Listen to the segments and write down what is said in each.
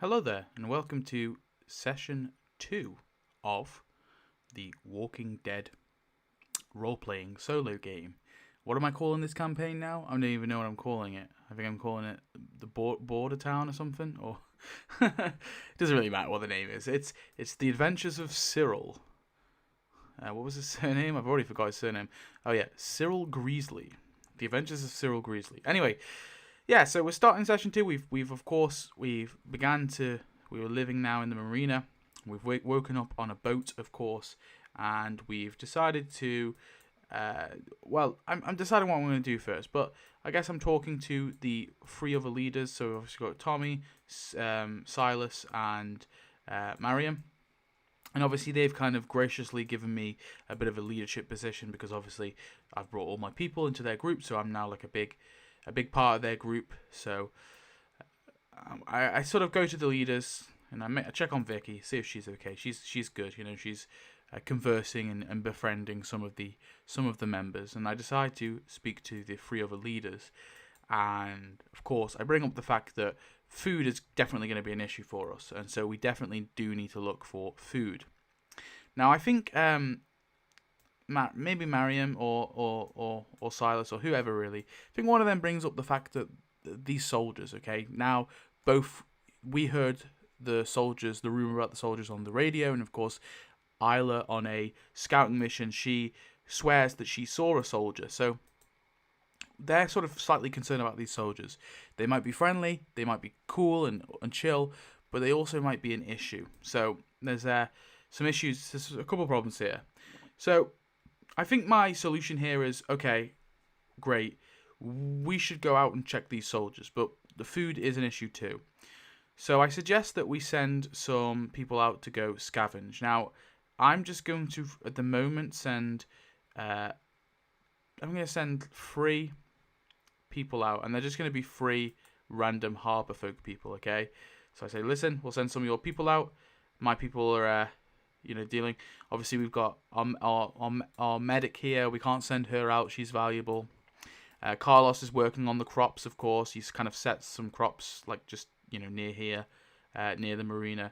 Hello there, and welcome to session 2 of the Walking Dead Roleplaying Solo Game. What am I calling this campaign now? I don't even know what I'm calling it. I think I'm calling it the Border Town or something. Or it doesn't really matter what the name is. It's the Adventures of Cyril. What was his surname? I've already forgot his surname. Oh yeah, Cyril Greasley. The Adventures of Cyril Greasley. Anyway, yeah, so we're starting session 2. We've began to. We were living now in the marina. We've woken up on a boat, of course, and we've decided to. I'm deciding what I'm going to do first, but I guess I'm talking to the three other leaders. So we've obviously got Tommy, Silas, and Mariam. And obviously they've kind of graciously given me a bit of a leadership position because obviously I've brought all my people into their group, so I'm now like a big part of their group. So I sort of go to the leaders and I check on Vicky, see if she's okay. She's good, she's conversing and befriending some of the members, and I decide to speak to the three other leaders. And of course I bring up the fact that food is definitely going to be an issue for us, and so we definitely do need to look for food. Now I think maybe Mariam or Silas or whoever really, I think one of them brings up the fact that these soldiers, okay, now both we heard the rumor about the soldiers on the radio, and of course Isla on a scouting mission, she swears that she saw a soldier, so they're sort of slightly concerned about these soldiers. They might be friendly, they might be cool and chill, but they also might be an issue. So there's some issues, there's a couple of problems here. So I think my solution here is, okay, great, we should go out and check these soldiers, but the food is an issue too. So I suggest that we send some people out to go scavenge. Now, I'm just going to, at the moment, send 3 people out, and they're just going to be 3 random harbour folk people, okay? So I say, listen, we'll send some of your people out. My people are, dealing. Obviously, we've got our medic here. We can't send her out. She's valuable. Carlos is working on the crops, of course. He's kind of set some crops, like just, near here, near the marina.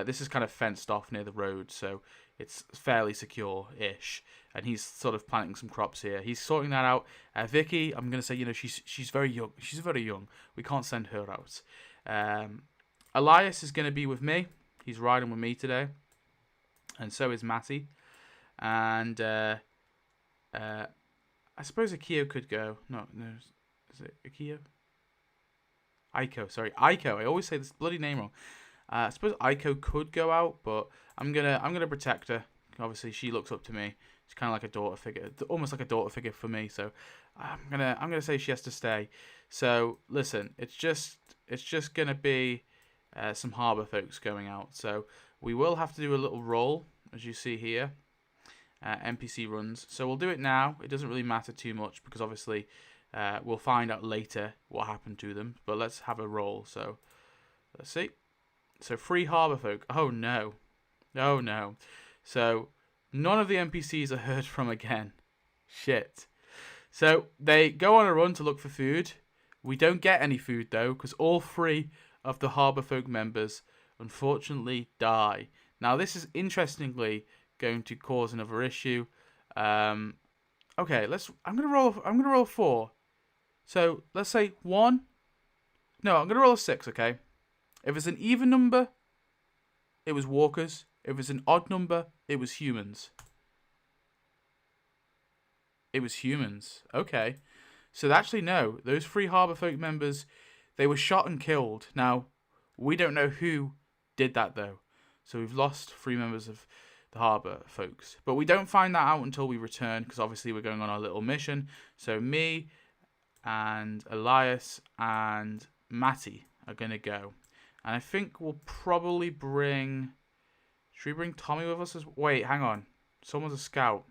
This is kind of fenced off near the road, so it's fairly secure-ish. And he's sort of planting some crops here. He's sorting that out. Vicky, I'm going to say, she's very young. She's very young. We can't send her out. Elias is going to be with me. He's riding with me today. And so is Matty. And I suppose Akio could go. No, is it Akio? Aiko, sorry, Aiko. I always say this bloody name wrong. I suppose Aiko could go out, but I'm gonna protect her. Obviously, she looks up to me. She's kind of like a daughter figure, almost like a daughter figure for me. So I'm gonna say she has to stay. So listen, it's just gonna be some harbour folks going out. So we will have to do a little roll, as you see here. NPC runs. So we'll do it now. It doesn't really matter too much because obviously we'll find out later what happened to them. But let's have a roll. So let's see. So 3 harbour folk. Oh no. Oh no. So none of the NPCs are heard from again. Shit. So they go on a run to look for food. We don't get any food though, because all 3 of the harbour folk members unfortunately die. Now this is interestingly going to cause another issue. Okay, I'm gonna roll 4. So let's say 1. No, I'm gonna roll a 6. Okay. If it's an even number, it was walkers. If it's an odd number, it was humans. It was humans. Okay. So actually, no. Those 3 harbour folk members, they were shot and killed. Now, we don't know who did that, though. So we've lost 3 members of the harbour folks. But we don't find that out until we return, because obviously we're going on our little mission. So me and Elias and Matty are going to go. And I think we'll probably bring... Should we bring Tommy with us? Wait, hang on. Someone's a scout.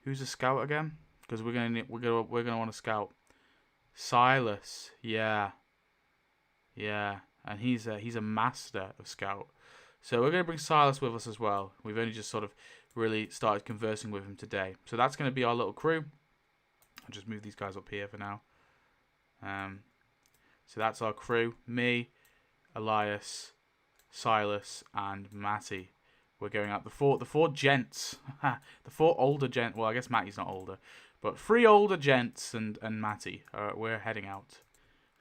Who's a scout again? Because we're gonna want to scout. Silas, yeah, and he's a master of scout. So we're gonna bring Silas with us as well. We've only just sort of really started conversing with him today. So that's gonna be our little crew. I'll just move these guys up here for now. So that's our crew. Me, Elias, Silas, and Matty. We're going out. The four gents. The four older gents. Well, I guess Matty's not older. But 3 older gents and Matty. We're heading out.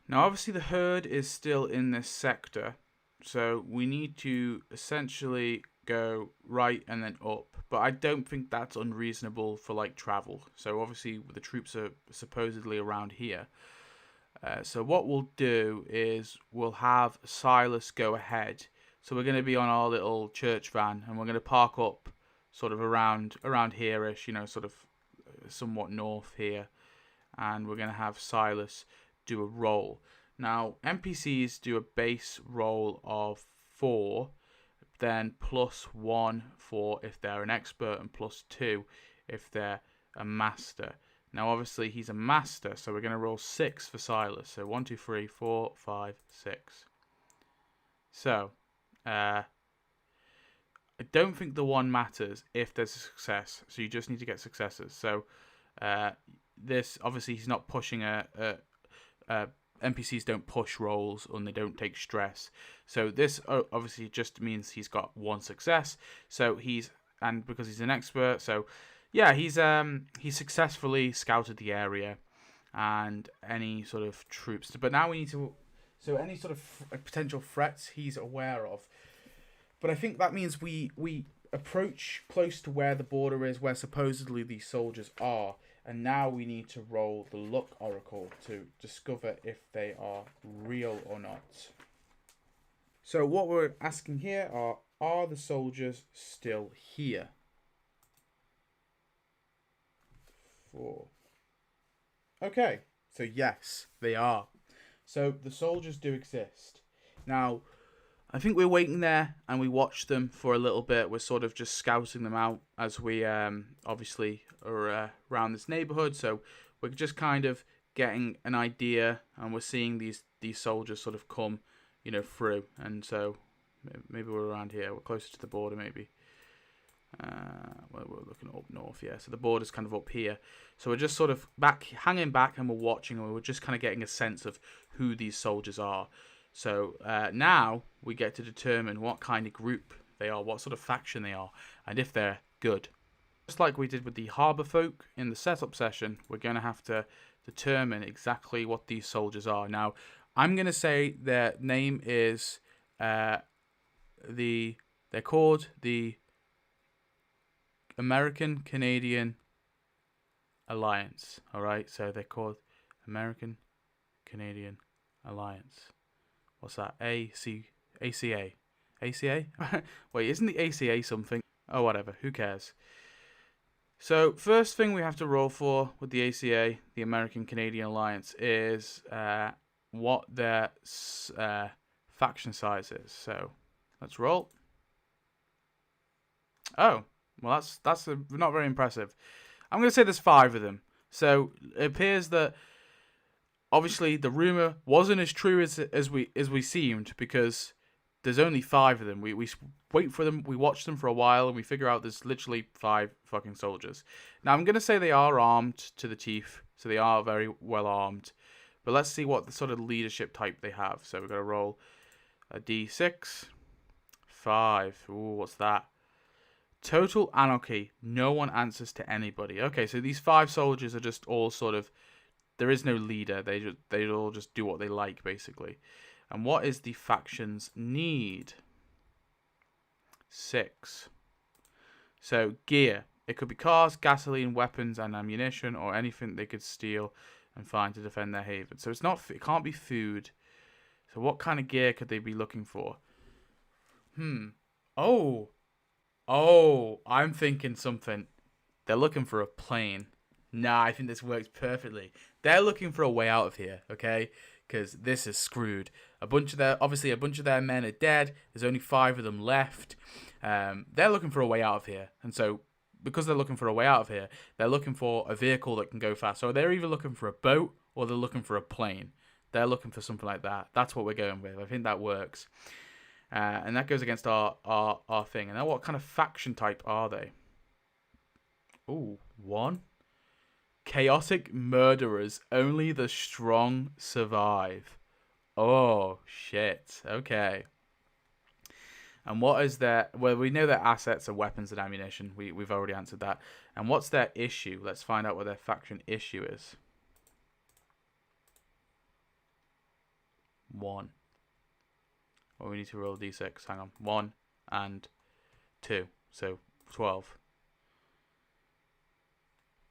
Now, obviously, the herd is still in this sector. So we need to essentially go right and then up. But I don't think that's unreasonable for, like, travel. So, obviously, the troops are supposedly around here. So what we'll do is we'll have Silas go ahead. So we're going to be on our little church van, and we're going to park up sort of around here-ish, sort of somewhat north here. And we're going to have Silas do a roll. Now, NPCs do a base roll of 4, then +1 for if they're an expert, and +2 if they're a master. Now, obviously, he's a master, so we're going to roll 6 for Silas. So 1, 2, 3, 4, 5, 6. So, I don't think the 1 matters if there's a success. So you just need to get successes. So, this, obviously, he's not pushing NPCs don't push rolls and they don't take stress. So this obviously just means he's got 1 success. So and because he's an expert, so yeah, he's successfully scouted the area and any sort of troops. But now we need to, so any sort of potential threats he's aware of. But I think that means we approach close to where the border is, where supposedly these soldiers are. And now we need to roll the luck oracle to discover if they are real or not. So what we're asking here are the soldiers still here? 4. Okay, so yes, they are. So the soldiers do exist. Now, I think we're waiting there and we watch them for a little bit. We're sort of just scouting them out as we obviously are around this neighborhood. So we're just kind of getting an idea, and we're seeing these soldiers sort of come, through. And so maybe we're around here. We're closer to the border, maybe. Well, we're looking up north, yeah. So the border's kind of up here. So we're just sort of hanging back, and we're watching, and we're just kind of getting a sense of who these soldiers are. So now we get to determine what kind of group they are, what sort of faction they are, and if they're good. Just like we did with the harbour folk in the setup session, we're going to have to determine exactly what these soldiers are. Now, I'm going to say their name is they're called the American Canadian Alliance. All right, so they're called American Canadian Alliance. What's that? ACA? ACA? Wait, isn't the ACA something? Oh, whatever. Who cares? So, first thing we have to roll for with the ACA, the American Canadian Alliance, is what their faction size is. So, let's roll. Oh, well, that's not very impressive. I'm going to say there's 5 of them. So, it appears that obviously the rumor wasn't as true as we seemed, because there's only 5 of them. We wait for them, we watch them for a while, and we figure out there's literally 5 fucking soldiers. Now, I'm going to say they are armed to the teeth, so they are very well armed. But let's see what the sort of leadership type they have. So we're going to roll a d6. 5. Ooh, what's that? Total anarchy. No one answers to anybody. Okay, so these 5 soldiers are just all sort of, there is no leader. They all just do what they like, basically. And what is the faction's need? 6. So gear. It could be cars, gasoline, weapons, and ammunition, or anything they could steal and find to defend their haven. So it can't be food. So what kind of gear could they be looking for? Oh, I'm thinking something. They're looking for a plane. Nah, I think this works perfectly. They're looking for a way out of here, okay? Because this is screwed. A bunch of their men are dead. There's only 5 of them left. They're looking for a way out of here. And so, because they're looking for a way out of here, they're looking for a vehicle that can go fast. So they're either looking for a boat or they're looking for a plane. They're looking for something like that. That's what we're going with. I think that works. And that goes against our thing. And now what kind of faction type are they? Ooh, 1. Chaotic murderers. Only the strong survive. Oh, shit. Okay. And what is their... Well, we know their assets are weapons and ammunition. We've already answered that. And what's their issue? Let's find out what their faction issue is. 1. Well, we need to roll a d6. Hang on. 1 and 2. So, 12.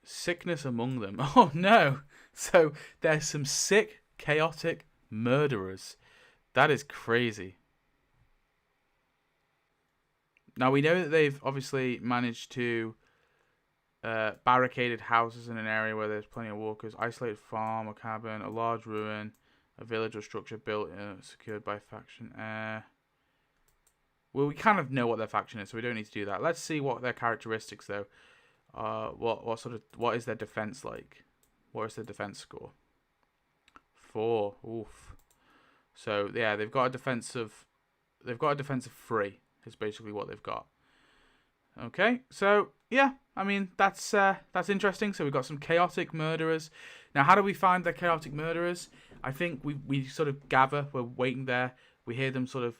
Sickness among them. Oh, no. So, there's some sick, chaotic murderers. That is crazy. Now, we know that they've obviously managed to barricaded houses in an area where there's plenty of walkers, isolated farm or cabin, a large ruin, a village or structure built secured by faction. Well, we kind of know what their faction is, so we don't need to do that. Let's see what their characteristics, though. What is their defense like? What is their defense score? 4. Oof. So yeah, they've got a defensive 3 is basically what they've got. Okay, so yeah, I mean that's interesting. So we've got some chaotic murderers. Now, how do we find the chaotic murderers? I think we sort of gather. We're waiting there. We hear them sort of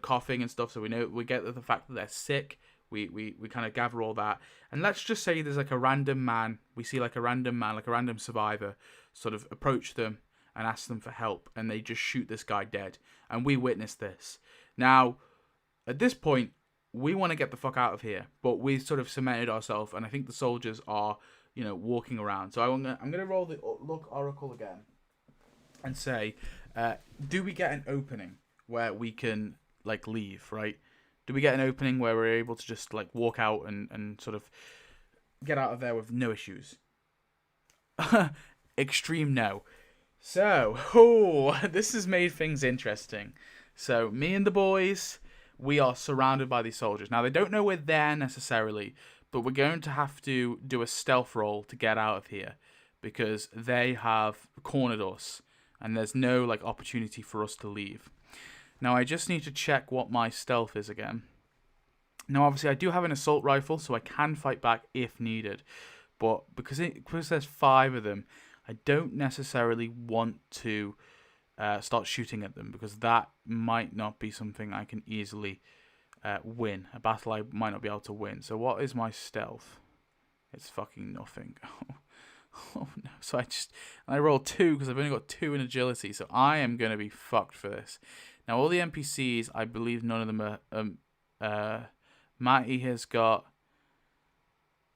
coughing and stuff. So we get the fact that they're sick. We kind of gather all that. And let's just say there's like a random man. We see like a random survivor sort of approach them and ask them for help, and they just shoot this guy dead. And we witness this. Now, at this point, we want to get the fuck out of here, but we sort of cemented ourselves, and I think the soldiers are, walking around. So I'm gonna roll the look oracle again, and say, do we get an opening where we can like leave? Right? Do we get an opening where we're able to just like walk out and sort of get out of there with no issues? Extreme no. So, this has made things interesting. So, me and the boys, we are surrounded by these soldiers. Now, they don't know we're there necessarily, but we're going to have to do a stealth roll to get out of here because they have cornered us and there's no like opportunity for us to leave. Now, I just need to check what my stealth is again. Now, obviously, I do have an assault rifle, so I can fight back if needed. But because there's 5 of them, I don't necessarily want to start shooting at them because that might not be something I can easily win. A battle I might not be able to win. So what is my stealth? It's fucking nothing. Oh no. So I rolled 2 because I've only got 2 in agility. So I am going to be fucked for this. Now all the NPCs, I believe none of them are... Matty has got...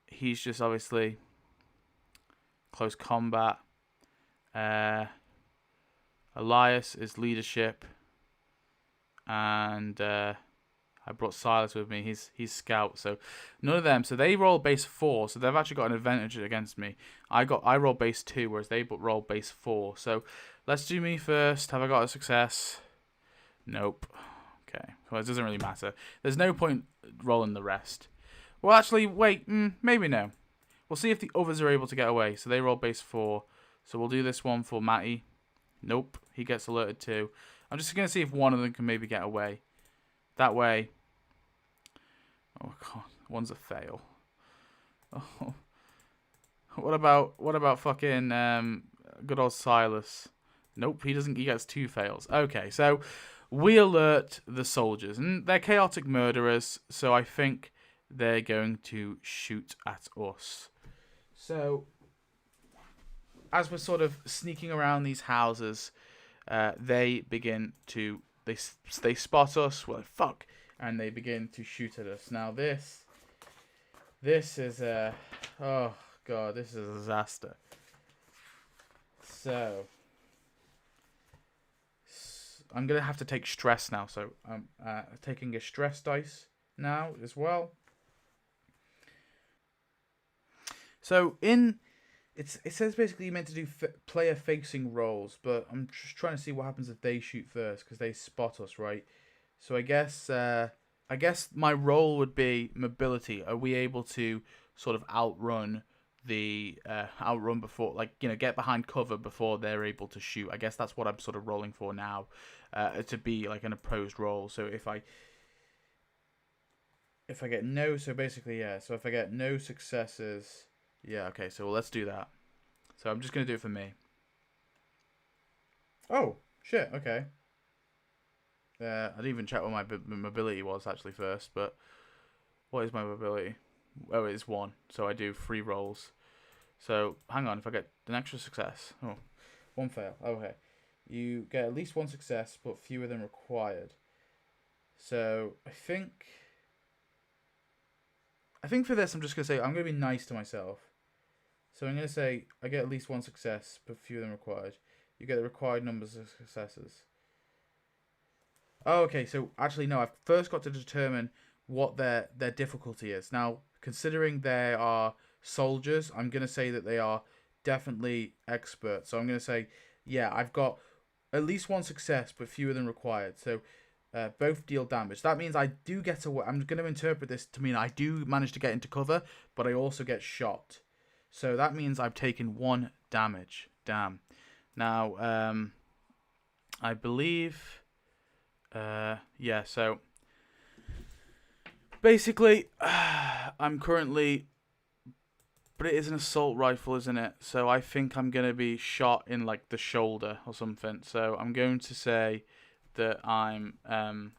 He's just obviously... close combat. Elias is leadership, and I brought Silas with me. He's scout, so none of them. So they roll base 4, so they've actually got an advantage against me. I roll base 2, whereas they roll base 4. So let's do me first. Have I got a success? Nope. Okay, well it doesn't really matter. There's no point rolling the rest. Well, actually, wait. Maybe no. We'll see if the others are able to get away. So they roll base 4. So we'll do this one for Matty. Nope, he gets alerted too. I'm just going to see if one of them can maybe get away. That way. Oh god, one's a fail. Oh. What about fucking good old Silas? Nope, he doesn't. He gets 2 fails. Okay, so we alert the soldiers, and they're chaotic murderers. So I think they're going to shoot at us. So, as we're sort of sneaking around these houses, they begin to... They spot us, we're like, fuck, and they begin to shoot at us. Now this is a... Oh, God, this is a disaster. So, I'm going to have to take stress now, so I'm taking a stress dice now as well. So it says basically you're meant to do player facing rolls, but I'm just trying to see what happens if they shoot first because they spot us, right? So I guess my role would be mobility. Are we able to sort of outrun before, like, get behind cover before they're able to shoot? I guess that's what I'm sort of rolling for now, to be like an opposed roll. So if I get no, so basically yeah. So if I get no successes. Yeah, okay, so let's do that. So I'm just going to do it for me. Oh, Shit, okay. I didn't even check what my mobility was actually first, but what is my mobility? Oh, it's 1, so I do 3 rolls. So, hang on, if I get an extra success. Oh, 1 fail. Okay. You get at least 1 success, but fewer than required. So, I think for this, I'm just going to say, I'm going to be nice to myself. So, I'm going to say, I get at least 1 success, but fewer than required. You get the required numbers of successes. Oh, okay, so actually, no, I've first got to determine what their difficulty is. Now, considering they are soldiers, I'm going to say that they are definitely experts. So I'm going to say, yeah, I've got at least 1 success, but fewer than required. So both deal damage. That means I do get away. I'm going to interpret this to mean I do manage to get into cover, but I also get shot. So that means I've taken 1 damage. Damn. Now, I believe... yeah, so basically, I'm currently, but it is an assault rifle, isn't it? So I think I'm going to be shot in like the shoulder or something. So I'm going to say that I'm, oh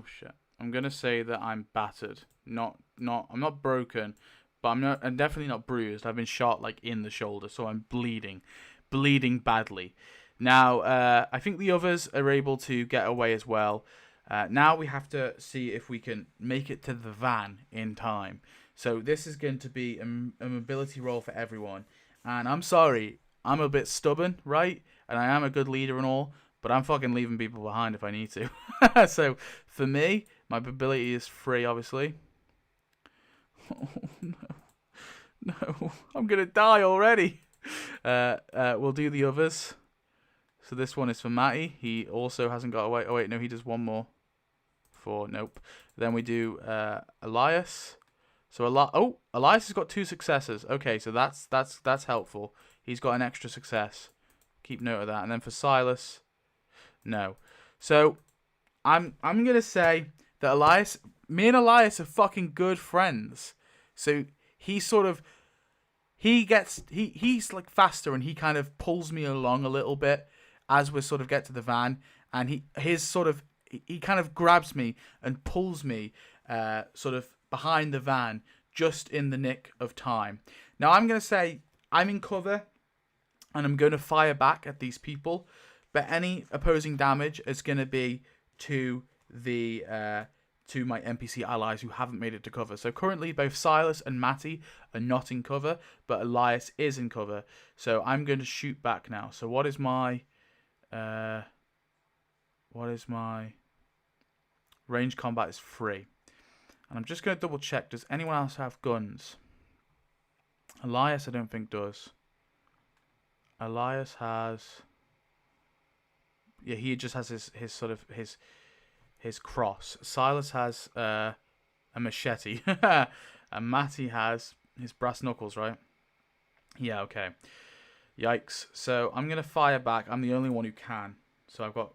shit. I'm going to say that I'm battered. I'm not broken, but I'm definitely not bruised. I've been shot like in the shoulder, so I'm bleeding badly. Now, I think the others are able to get away as well. Now we have to see if we can make it to the van in time. So this is going to be a mobility roll for everyone. And I'm sorry, I'm a bit stubborn, right? And I am a good leader and all, but I'm fucking leaving people behind if I need to. So for me, my mobility is 3, obviously. Oh, no. No, I'm going to die already. We'll do the others. So this one is for Matty. He also hasn't got away. Oh wait, no, he does 1 more. 4, nope. Then we do Elias. So Elias has got 2 successes. Okay, so that's helpful. He's got an extra success. Keep note of that. And then for Silas, no. So I'm gonna say that me and Elias are fucking good friends. So he's like faster and he kind of pulls me along a little bit as we sort of get to the van, and he kind of grabs me and pulls me sort of behind the van just in the nick of time. Now I'm going to say I'm in cover and I'm going to fire back at these people, but any opposing damage is going to be to my NPC allies who haven't made it to cover. So currently both Silas and Matty are not in cover, but Elias is in cover. So I'm going to shoot back now. So what is my range combat is 3. And I'm just going to double check, does anyone else have guns? Elias I don't think does. Elias has, yeah, he just has his sort of his cross. Silas has a machete. And Matty has his brass knuckles, right? Yeah, okay. Yikes. So I'm going to fire back. I'm the only one who can. So I've got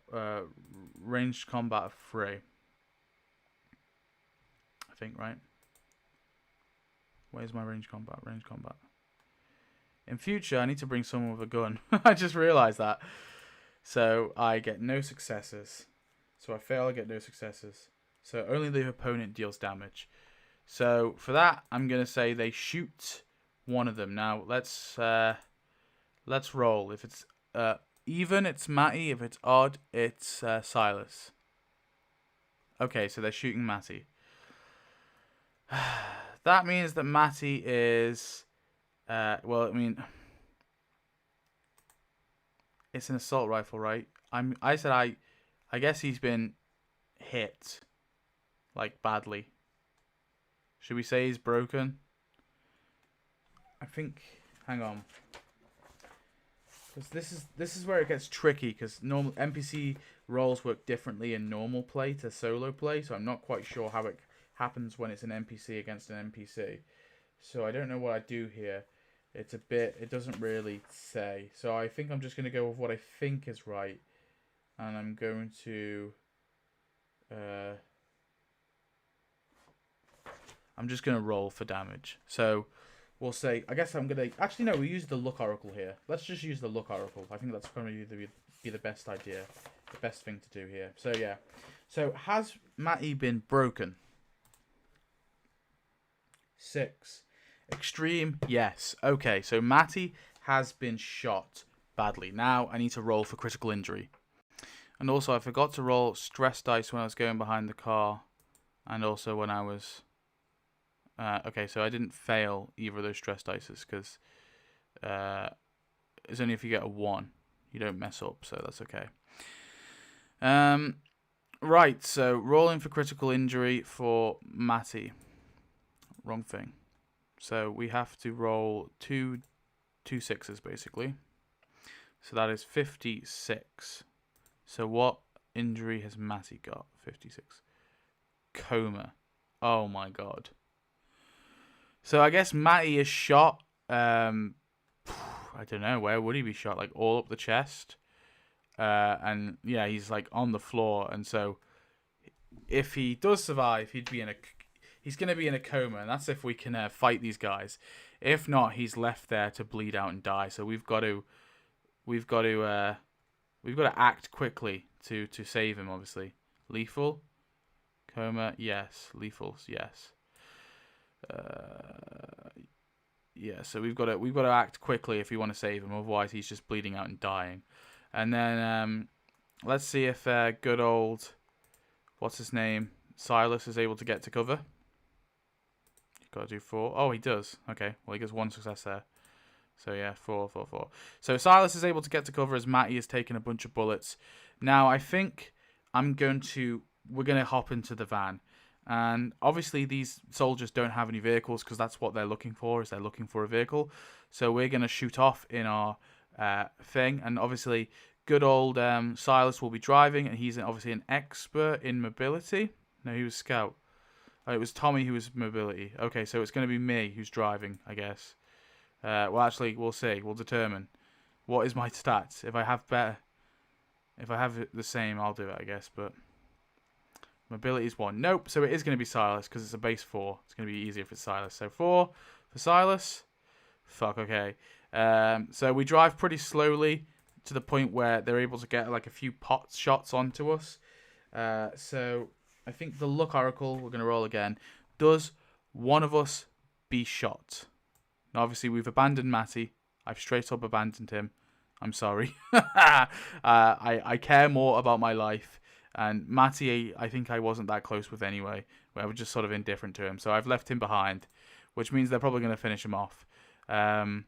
ranged combat of 3. I think, right? Where's my ranged combat? Ranged combat. In future, I need to bring someone with a gun. I just realised that. So I get no successes. So I fail, I get no successes. So only the opponent deals damage. So for that, I'm going to say they shoot one of them. Now, let's roll. If it's even, it's Matty. If it's odd, it's Silas. Okay, so they're shooting Matty. That means that Matty is... well, I mean... It's an assault rifle, right? I guess he's been hit. Like, badly. Should we say he's broken? I think... Hang on. Because this is where it gets tricky, because normal NPC roles work differently in normal play to solo play, so I'm not quite sure how it happens when it's an NPC against an NPC. So I don't know what I do here. It doesn't really say. So I think I'm just going to go with what I think is right. And I'm going to... I'm just going to roll for damage. So we'll say... I guess I'm going to... Actually, no, we use the luck oracle here. Let's just use the luck oracle. I think that's going to be be the best idea, the best thing to do here. So yeah. So has Matty been broken? 6. Extreme, yes. Okay, so Matty has been shot badly. Now I need to roll for critical injury. And also I forgot to roll stress dice when I was going behind the car. And also when I was... okay, so I didn't fail either of those stress dices because it's only if you get a 1. You don't mess up, so that's okay. Right, so rolling for critical injury for Matty. Wrong thing. So we have to roll two 6s basically. So that is 56. So what injury has Matty got? 56. Coma. Oh my god. So I guess Matty is shot. I don't know, where would he be shot? Like all up the chest. And yeah, he's like on the floor, and so if he does survive, he's going to be in a coma, and that's if we can fight these guys. If not, he's left there to bleed out and die. So we've got to act quickly to save him. Obviously, lethal, coma, yes, lethal, yes. Yeah, so we've got to act quickly if we want to save him. Otherwise, he's just bleeding out and dying. And then let's see if good old what's his name Silas is able to get to cover. Got to do 4. Oh, he does. Okay, well, he gets 1 success there. So, yeah, 4. So, Silas is able to get to cover as Matty is taking a bunch of bullets. Now, I think we're going to hop into the van. And, obviously, these soldiers don't have any vehicles because that's what they're looking for, is they're looking for a vehicle. So, we're going to shoot off in our thing. And, obviously, good old Silas will be driving. And he's obviously an expert in mobility. No, he was scout. Oh, it was Tommy who was mobility. Okay, so it's going to be me who's driving, I guess. Well, actually, we'll see. We'll determine. What is my stats? If I have the same, I'll do it, I guess. But mobility is 1. Nope. So it is going to be Silas because it's a base 4. It's going to be easier if it's Silas. So 4 for Silas. Fuck. Okay. So we drive pretty slowly to the point where they're able to get like a few pot shots onto us. So I think the luck oracle, we're going to roll again. Does one of us be shot? Now, obviously, we've abandoned Matty. I've straight up abandoned him. I'm sorry. I care more about my life. And Matty, I think I wasn't that close with anyway. I was just sort of indifferent to him. So I've left him behind, which means they're probably going to finish him off. 1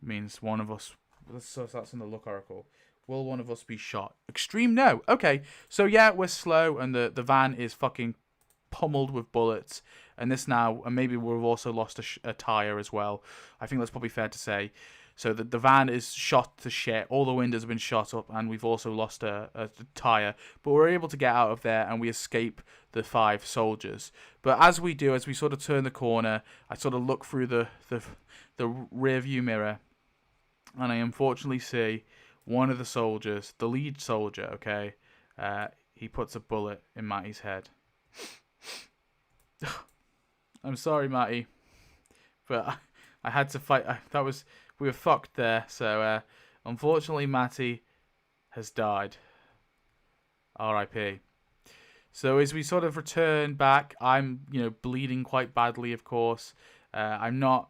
means one of us... So that's in the luck oracle. Will one of us be shot? Extreme, no. Okay, so yeah, we're slow, and the van is fucking pummeled with bullets. And maybe we've also lost a tyre as well. I think that's probably fair to say. So the van is shot to shit. All the windows have been shot up, and we've also lost a tyre. But we're able to get out of there, and we escape the 5 soldiers. But as we sort of turn the corner, I sort of look through the rear view mirror, and I unfortunately see one of the soldiers, the lead soldier, okay, he puts a bullet in Matty's head. I'm sorry, Matty, but I had to fight. We were fucked there. So unfortunately, Matty has died. R.I.P. So as we sort of return back, I'm bleeding quite badly, of course. I'm not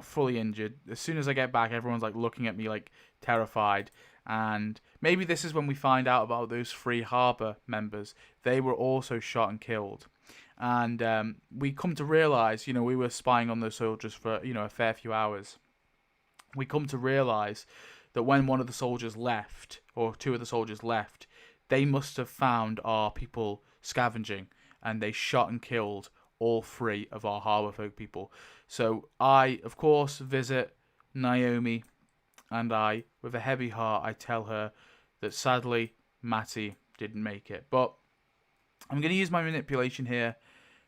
fully injured. As soon as I get back, everyone's like looking at me like terrified. And maybe this is when we find out about those 3 Harbour members. They were also shot and killed. And we come to realise, we were spying on those soldiers for, a fair few hours. We come to realise that when one of the soldiers left, or 2 of the soldiers left, they must have found our people scavenging, and they shot and killed all 3 of our Harbour folk people. So I, of course, visit Naomi, and with a heavy heart, I tell her that sadly, Matty didn't make it. But I'm going to use my manipulation here,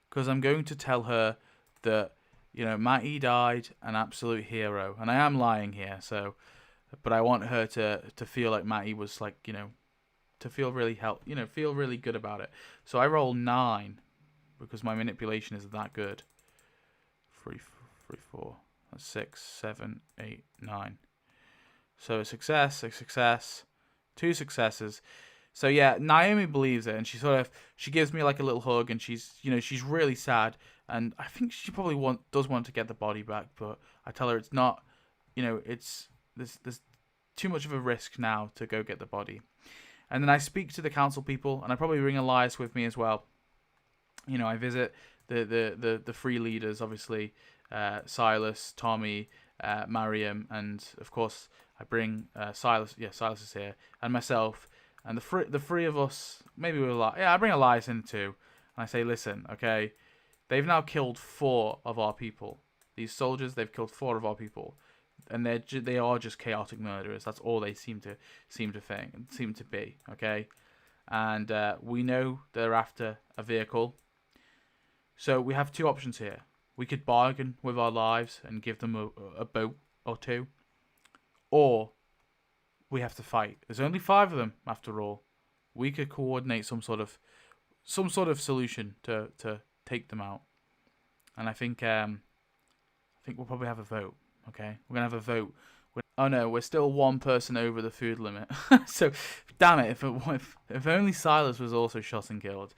because I'm going to tell her that, Matty died an absolute hero. And I am lying here, but I want her to feel like Matty was like, to feel really feel really good about it. So I roll 9, because my manipulation is that good. 3, 4, that's 6, 7, 8, 9. So a success, 2 successes. So yeah, Naomi believes it, and she gives me like a little hug, and she's really sad, and I think she probably does want to get the body back, but I tell her it's not, it's there's too much of a risk now to go get the body. And then I speak to the council people, and I probably bring Elias with me as well. I visit the three leaders, obviously, Silas, Tommy, Mariam, and of course I bring Silas. Yeah, Silas is here, and myself, and the three of us. Maybe I bring Elias in too, and I say, listen, okay, they've now killed 4 of our people. These soldiers, they've killed 4 of our people, and they are just chaotic murderers. That's all they seem to be. Okay, and we know they're after a vehicle. So we have 2 options here. We could bargain with our lives and give them a boat or 2, or we have to fight. There's only 5 of them after all. We could coordinate some sort of solution to take them out. And I think we'll probably have a vote. Okay, we're gonna have a vote. Oh no, we're still 1 person over the food limit. So, damn it! If only Silas was also shot and killed,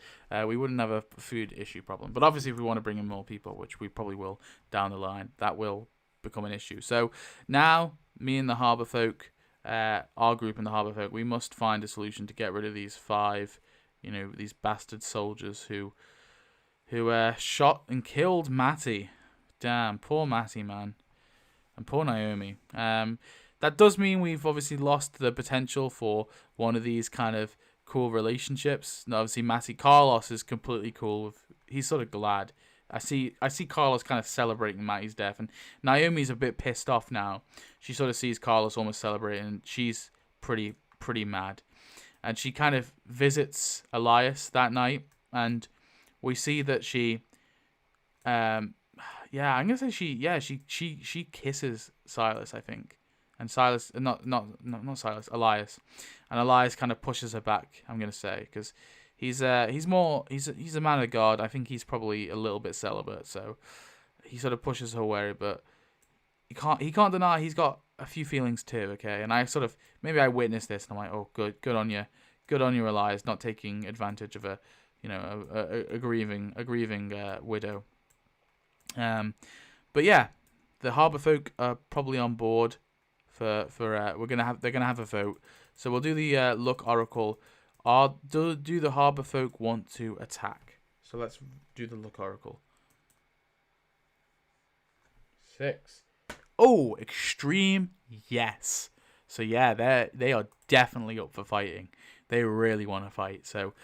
we wouldn't have a food issue problem. But obviously, if we want to bring in more people, which we probably will down the line, that will become an issue. So now, me and the Harbour Folk, our group in the Harbour Folk, we must find a solution to get rid of these 5, these bastard soldiers who shot and killed Matty. Damn, poor Matty, man. And poor Naomi. That does mean we've obviously lost the potential for one of these kind of cool relationships. And obviously, Carlos is completely cool. He's sort of glad. I see Carlos kind of celebrating Matty's death, and Naomi's a bit pissed off now. She sort of sees Carlos almost celebrating, and she's pretty mad. And she kind of visits Elias that night, and we see that she I'm gonna say she kisses Silas, I think, and Silas not Silas, Elias, and Elias kind of pushes her back. I'm gonna say because he's a man of God. I think he's probably a little bit celibate, so he sort of pushes her away, but he can't deny he's got a few feelings too. Okay, and I sort of maybe I witnessed this, and I'm like, oh, good on you, Elias, not taking advantage of a grieving widow. But yeah, the Harbour Folk are probably on board for they're gonna have a vote. So we'll do the Luck Oracle. Do the Harbour Folk want to attack? So let's do the Luck Oracle. 6. Oh, extreme, yes. So yeah, they are definitely up for fighting. They really want to fight. So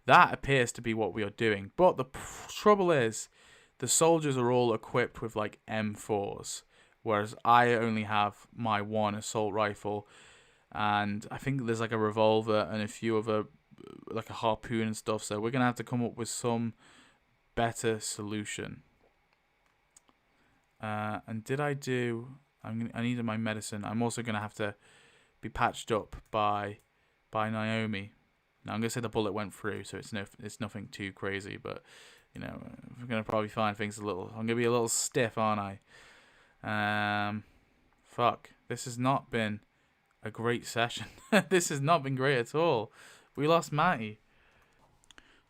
that appears to be what we are doing. But the trouble is, the soldiers are all equipped with like M4s, whereas I only have my 1 assault rifle, and I think there's like a revolver and a few other like a harpoon and stuff. So we're gonna have to come up with some better solution. And did I do? I needed my medicine. I'm also gonna have to be patched up by Naomi. Now I'm gonna say the bullet went through, so it's nothing too crazy, but we're gonna probably find things I'm gonna be a little stiff, aren't I? Fuck. This has not been a great session. This has not been great at all. We lost Matty.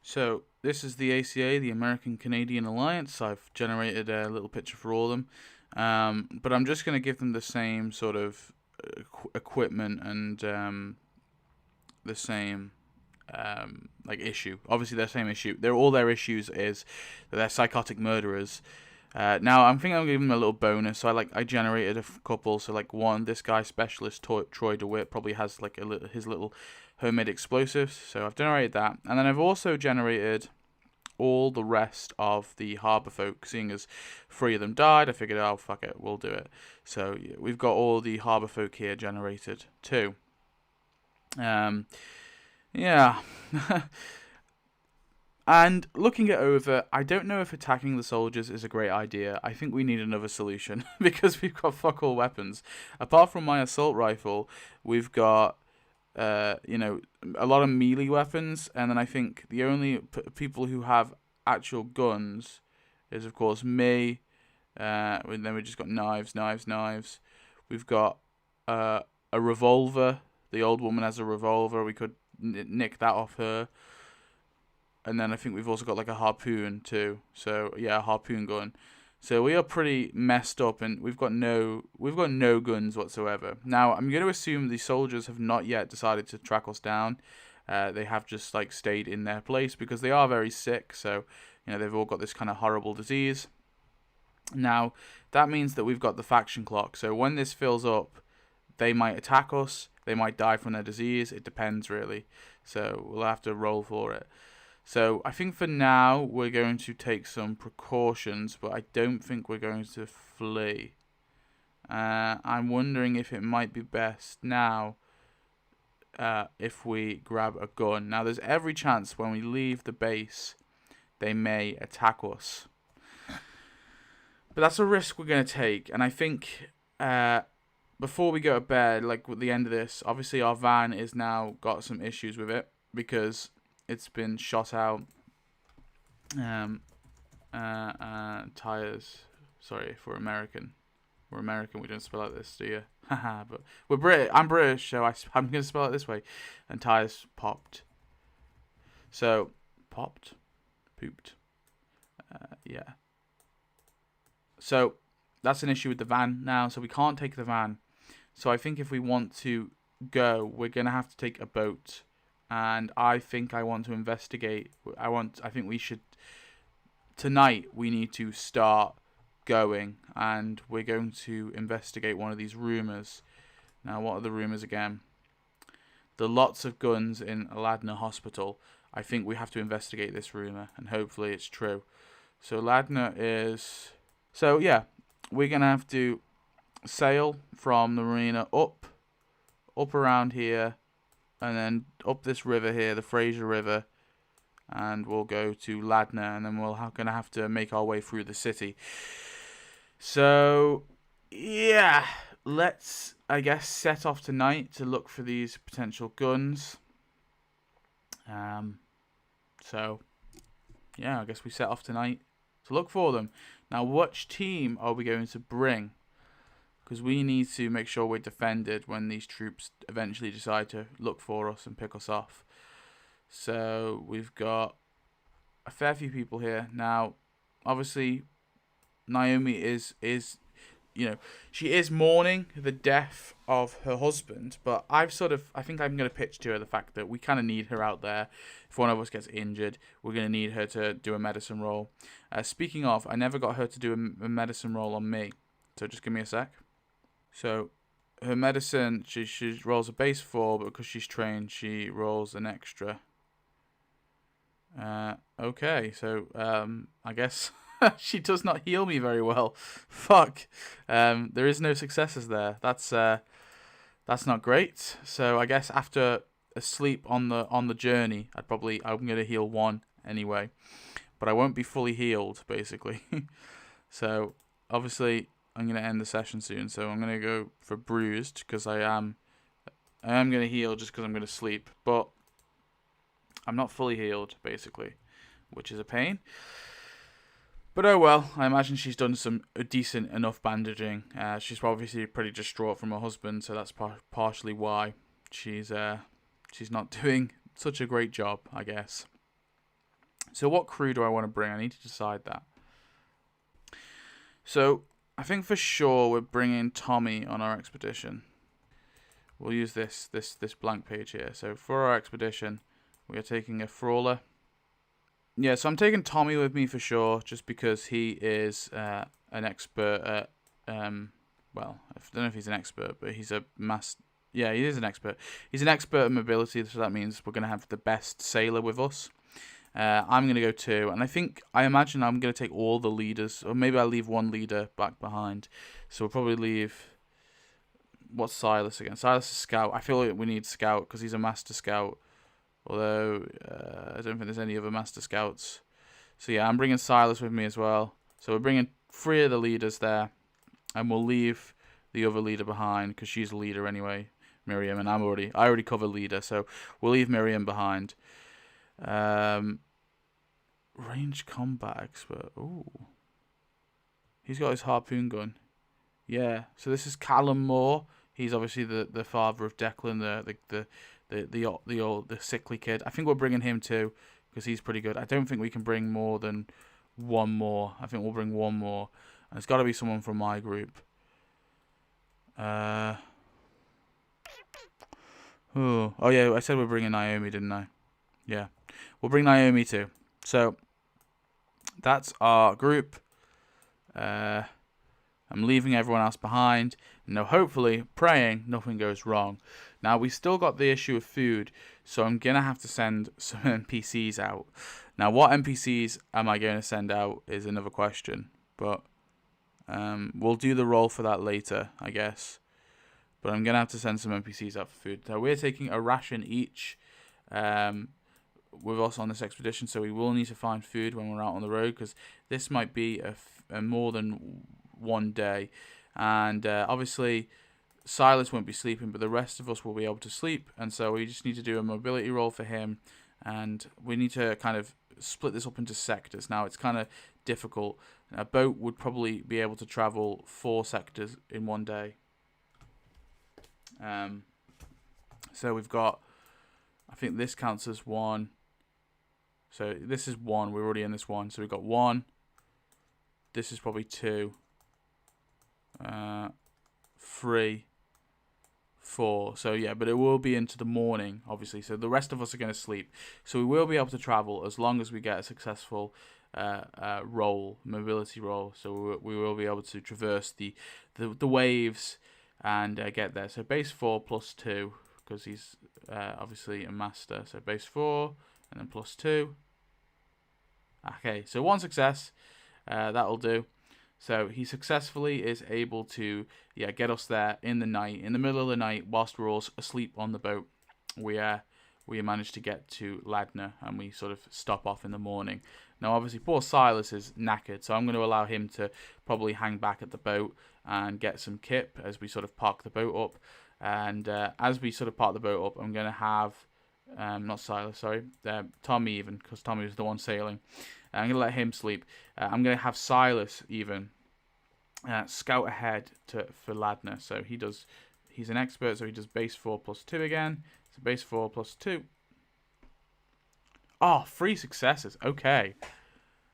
So this is the ACA, the American Canadian Alliance. I've generated a little picture for all of them, but I'm just gonna give them the same sort of equipment and the same issue. Obviously, their same issue. All their issues is that they're psychotic murderers. Now, I'm thinking I'm giving them a little bonus. So I generated a couple. So one, this guy specialist Troy DeWitt probably has his little homemade explosives. So I've generated that, and then I've also generated all the rest of the Harbour Folk. Seeing as 3 of them died, I figured, oh fuck it, we'll do it. So yeah, we've got all the Harbour Folk here generated too. Yeah. And looking it over, I don't know if attacking the soldiers is a great idea. I think we need another solution because we've got fuck all weapons. Apart from my assault rifle, we've got a lot of melee weapons, and then I think the only people who have actual guns is of course me. And then we just got knives. We've got a revolver. The old woman has a revolver. We could nick that off her. And then I think we've also got like a harpoon too. So yeah, a harpoon gun. So we are pretty messed up, and we've got no guns whatsoever. Now I'm going to assume the soldiers have not yet decided to track us down. They have just like stayed in their place because they are very sick. So they've all got this kind of horrible disease. Now that means that we've got the faction clock. So when this fills up, they might attack us. They might die from their disease. It depends really. So we'll have to roll for it. So I think for now we're going to take some precautions, but I don't think we're going to flee. I'm wondering if it might be best now if we grab a gun. Now there's every chance when we leave the base they may attack us. But that's a risk we're going to take. And I think before we go to bed, like at the end of this, obviously our van is now got some issues with it because it's been shot out. Tires. Sorry, for American. We're American. We don't spell out this, do you? Haha. But we're British. I'm British, so I'm going to spell it this way. And tires popped. So popped, pooped. Yeah. So that's an issue with the van now. So we can't take the van. So I think if we want to go, we're going to have to take a boat. And I think I want to investigate. I think we should. Tonight we need to start going, and we're going to investigate one of these rumors. Now, what are the rumors again? The lots of guns in Ladner Hospital. I think we have to investigate this rumor, and hopefully it's true. So Ladner is. So yeah, we're gonna have to sail from the marina up around here. And then up this river here, the Fraser River, and we'll go to Ladner, and then we're gonna have to make our way through the city. So, yeah, let's, I guess, set off tonight to look for these potential guns. So, yeah, I guess we set off tonight to look for them. Now, which team are we going to bring? Because we need to make sure we're defended when these troops eventually decide to look for us and pick us off. So we've got a fair few people here. Now, obviously, Naomi is she is mourning the death of her husband, but I think I'm going to pitch to her the fact that we kind of need her out there. If one of us gets injured, we're going to need her to do a medicine roll. Speaking of, I never got her to do a medicine roll on me. So just give me a sec. So her medicine, she rolls a base 4, but because she's trained, she rolls an extra. Okay, so I guess she does not heal me very well. Fuck. There is no successes there. That's not great. So I guess after a sleep on the journey, I'm gonna heal 1 anyway, but I won't be fully healed basically. So obviously, I'm going to end the session soon, so I'm going to go for bruised, because I am going to heal just because I'm going to sleep, but I'm not fully healed, basically, which is a pain. But oh well, I imagine she's done some decent enough bandaging. She's obviously pretty distraught from her husband, so that's partially why she's not doing such a great job, I guess. So what crew do I want to bring? I need to decide that. So I think for sure we're bringing Tommy on our expedition. We'll use this blank page here. So for our expedition, we are taking a Frawler. Yeah, so I'm taking Tommy with me for sure, just because he is an expert at, well, I don't know if he's an expert, but he's a yeah, he is an expert. He's an expert at mobility, so that means we're going to have the best sailor with us. I'm going to go 2, and I imagine I'm going to take all the leaders, or maybe I'll leave 1 leader back behind. So we'll probably leave, what's Silas again? Silas is Scout. I feel like we need Scout, because he's a Master Scout, although I don't think there's any other Master Scouts. So yeah, I'm bringing Silas with me as well. So we're bringing 3 of the leaders there, and we'll leave the other leader behind, because she's a leader anyway, Miriam, and I already cover leader, so we'll leave Miriam behind. Range combat expert. Ooh. He's got his harpoon gun. Yeah. So this is Callum Moore. He's obviously the father of Declan, the sickly kid. I think we're bringing him too because he's pretty good. I don't think we can bring more than one more. I think we'll bring one more, and it's got to be someone from my group. Oh yeah, I said we're bringing Naomi, didn't I? Yeah, we'll bring Naomi too. So that's our group. I'm leaving everyone else behind. Now, hopefully, praying nothing goes wrong. Now, we still got the issue of food, so I'm going to have to send some NPCs out. Now, what NPCs am I going to send out is another question, but we'll do the roll for that later, I guess. But I'm going to have to send some NPCs out for food. So we're taking a ration each with us on this expedition, so we will need to find food when we're out on the road, because this might be a more than one day. And obviously Silas won't be sleeping, but the rest of us will be able to sleep, and so we just need to do a mobility roll for him, and we need to kind of split this up into sectors. Now, it's kind of difficult. A boat would probably be able to travel 4 sectors in one day. So we've got, I think this counts as 1. So this is 1. We're already in this 1. So we've got 1. This is probably 2. 3, 4. So yeah, but it will be into the morning, obviously. So the rest of us are going to sleep. So we will be able to travel as long as we get a successful mobility roll. So we will be able to traverse the waves and get there. So base 4 plus 2, because he's obviously a master. So base 4 and then plus 2. Okay, so 1 success. That'll do. So he successfully is able to get us there in the night, in the middle of the night, whilst we're all asleep on the boat. We managed to get to Ladner, and we sort of stop off in the morning. Now, obviously, poor Silas is knackered, so I'm going to allow him to probably hang back at the boat and get some kip as we sort of park the boat up. And as we sort of park the boat up, I'm going to have, not Silas, sorry, Tommy even, because Tommy was the one sailing. I'm going to let him sleep. I'm going to have Silas even scout ahead for Ladner. So he's an expert, so he does base 4 plus 2 again. So base 4 plus 2. Oh, 3 successes. Okay.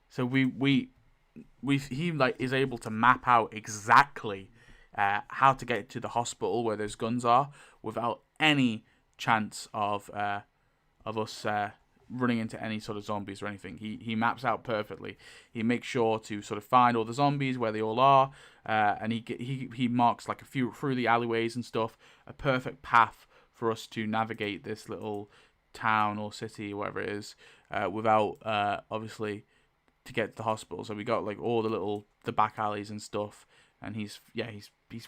So he is able to map out exactly how to get to the hospital where those guns are without any chance of us running into any sort of zombies or anything. He maps out perfectly. He makes sure to sort of find all the zombies where they all are, and he marks like a few through the alleyways and stuff, a perfect path for us to navigate this little town or city, whatever it is, without obviously to get to the hospital. So we got like all the back alleys and stuff, and he's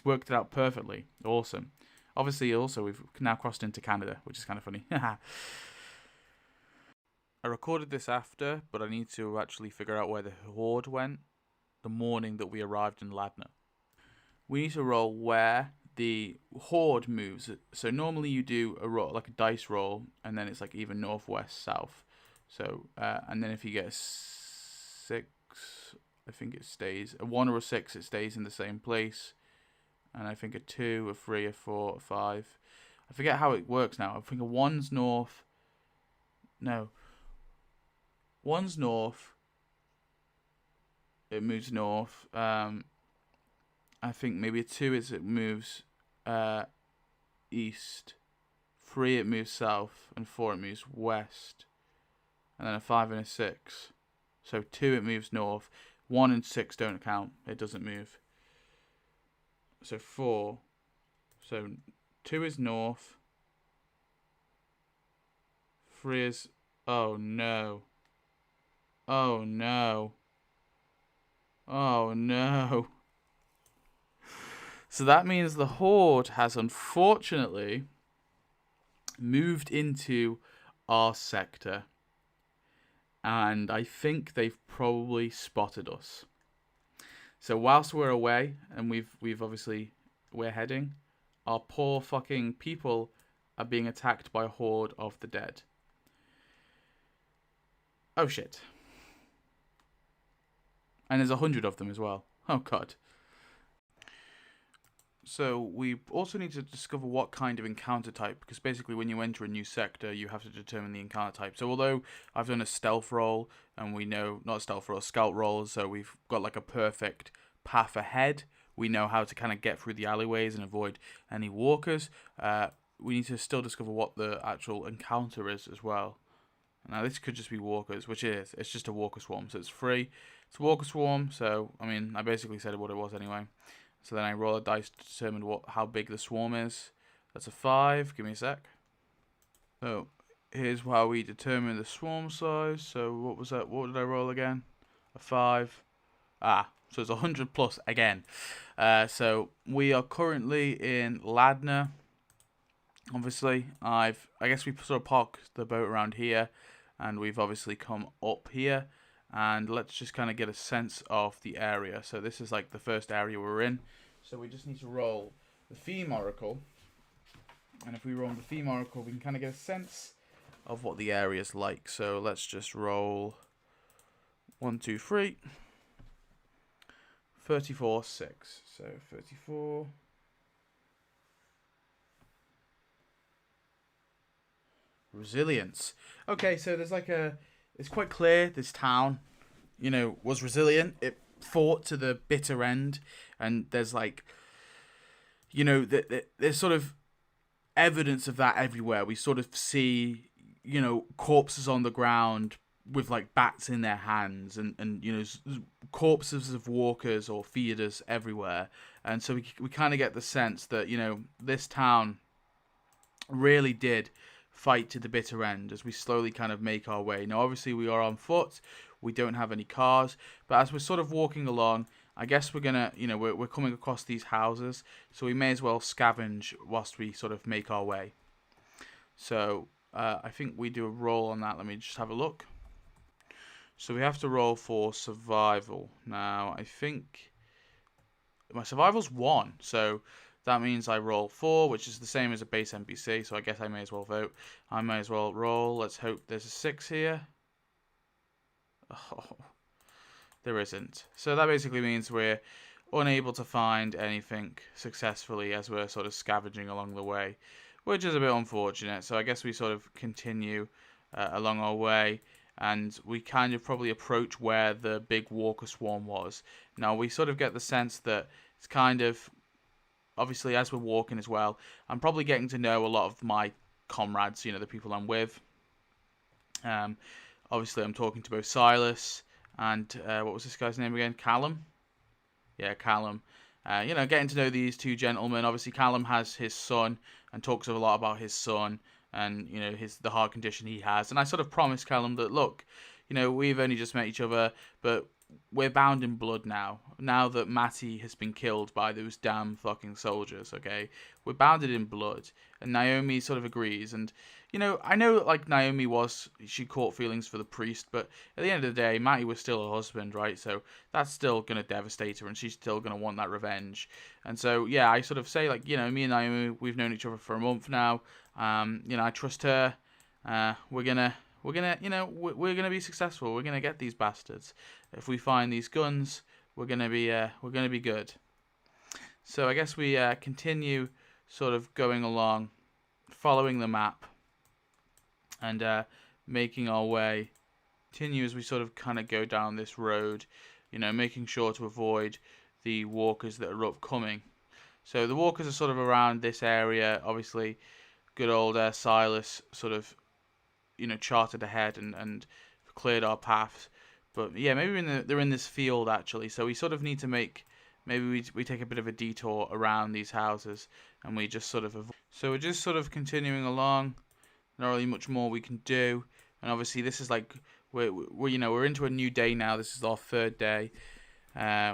worked it out perfectly. Awesome. Obviously, also we've now crossed into Canada, which is kind of funny. I recorded this after, but I need to actually figure out where the horde went the morning that we arrived in Ladner. We need to roll where the horde moves. So normally you do a roll, like a dice roll, and then it's like either north, west, south. So and then if you get a 6, I think it stays. A 1 or a 6, it stays in the same place. And I think a 2, a 3, a 4, a 5. I forget how it works now. I think a 1's north. No. 1's north. It moves north. I think maybe a 2 is it moves east. 3 it moves south, and 4 it moves west. And then a 5 and a 6. So 2 it moves north. 1 and 6 don't count. It doesn't move. So 4. So 2 is north. 3 is... Oh no. Oh no. Oh no. So that means the horde has unfortunately moved into our sector. And I think they've probably spotted us. So whilst we're away and we've obviously we're heading, our poor fucking people are being attacked by a horde of the dead. Oh shit. And there's 100 of them as well. Oh god. So we also need to discover what kind of encounter type, because basically when you enter a new sector, you have to determine the encounter type. So although I've done a stealth roll, and we know, not stealth roll, scout roll, so we've got like a perfect path ahead, we know how to kind of get through the alleyways and avoid any walkers. We need to still discover what the actual encounter is as well. Now this could just be walkers, which it is. It's just a walker swarm, so it's free. It's a walker swarm, so I mean, I basically said what it was anyway. So then I roll a dice to determine how big the swarm is. That's a 5. Give me a sec. So here's how we determine the swarm size. So what was that? What did I roll again? A 5. So it's 100 plus again. So we are currently in Ladner. Obviously, I guess we sort of parked the boat around here, and we've obviously come up here. And let's just kind of get a sense of the area. So this is like the first area we're in. So we just need to roll the theme oracle. And if we roll the theme oracle, we can kind of get a sense of what the area is like. So let's just roll 1, 2, 3. 34, 6. So 34. Resilience. Okay, so there's like it's quite clear this town, was resilient. It fought to the bitter end, and there's like, there's sort of evidence of that everywhere. We sort of see, corpses on the ground with like bats in their hands, and corpses of walkers or feeders everywhere. And so we kind of get the sense that, this town really did fight to the bitter end as we slowly kind of make our way. Now, obviously, we are on foot. We don't have any cars. But as we're sort of walking along, I guess we're going to, we're coming across these houses. So we may as well scavenge whilst we sort of make our way. So I think we do a roll on that. Let me just have a look. So we have to roll for survival. Now, I think my survival's 1. So that means I roll 4, which is the same as a base NPC, so I guess I may as well vote. I may as well roll. Let's hope there's a 6 here. Oh, there isn't. So that basically means we're unable to find anything successfully as we're sort of scavenging along the way, which is a bit unfortunate. So I guess we sort of continue along our way, and we kind of probably approach where the big walker swarm was. Now, we sort of get the sense that it's kind of, obviously, as we're walking as well, I'm probably getting to know a lot of my comrades, the people I'm with. Obviously, I'm talking to both Silas and, what was this guy's name again? Callum? Yeah, Callum. Getting to know these two gentlemen. Obviously, Callum has his son and talks a lot about his son and, the heart condition he has. And I sort of promised Callum that, look, we've only just met each other, but we're bound in blood now. Now that Matty has been killed by those damn fucking soldiers, okay? We're bounded in blood. And Naomi sort of agrees. And, I know, like, Naomi she caught feelings for the priest, but at the end of the day, Matty was still her husband, right? So that's still going to devastate her, and she's still going to want that revenge. And so, yeah, I sort of say, like, me and Naomi, we've known each other for a month now. I trust her. We're gonna be successful. We're gonna get these bastards. If we find these guns, we're gonna be good. So I guess we continue sort of going along, following the map, and making our way. Continue as we sort of kind of go down this road, making sure to avoid the walkers that are upcoming. So the walkers are sort of around this area. Obviously, good old Silas sort of, charted ahead and cleared our paths. But yeah, maybe they're in this field actually. So we sort of need to maybe we take a bit of a detour around these houses, and we just sort of so we're just sort of continuing along. Not really much more we can do. And obviously this is like we're into a new day now. This is our 3rd day.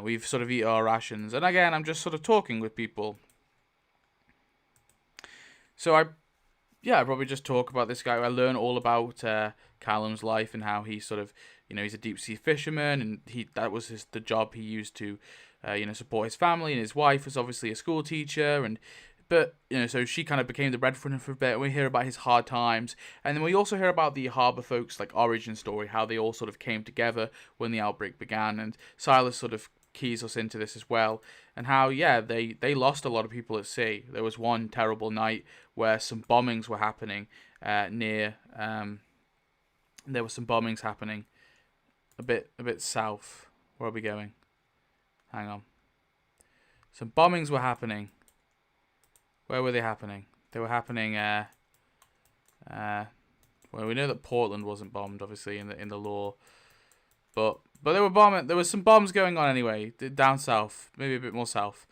We've sort of eaten our rations, and again I'm just sort of talking with people. So I probably just talk about this guy. I learn all about Callum's life and how he sort of, he's a deep sea fisherman, and that was the job he used to, support his family, and his wife was obviously a school teacher, but so she kind of became the breadwinner for a bit. And we hear about his hard times, and then we also hear about the harbour folks' like origin story, how they all sort of came together when the outbreak began, and Silas sort of keys us into this as well, and how they lost a lot of people at sea. There was one terrible night where some bombings were happening near. There were some bombings happening a bit south. Where are we going? Hang on. Some bombings were happening. Where were they happening? They were happening. Well, we know that Portland wasn't bombed, obviously, in the lore, but they were bombing. There was some bombs going on anyway, down south, maybe a bit more south,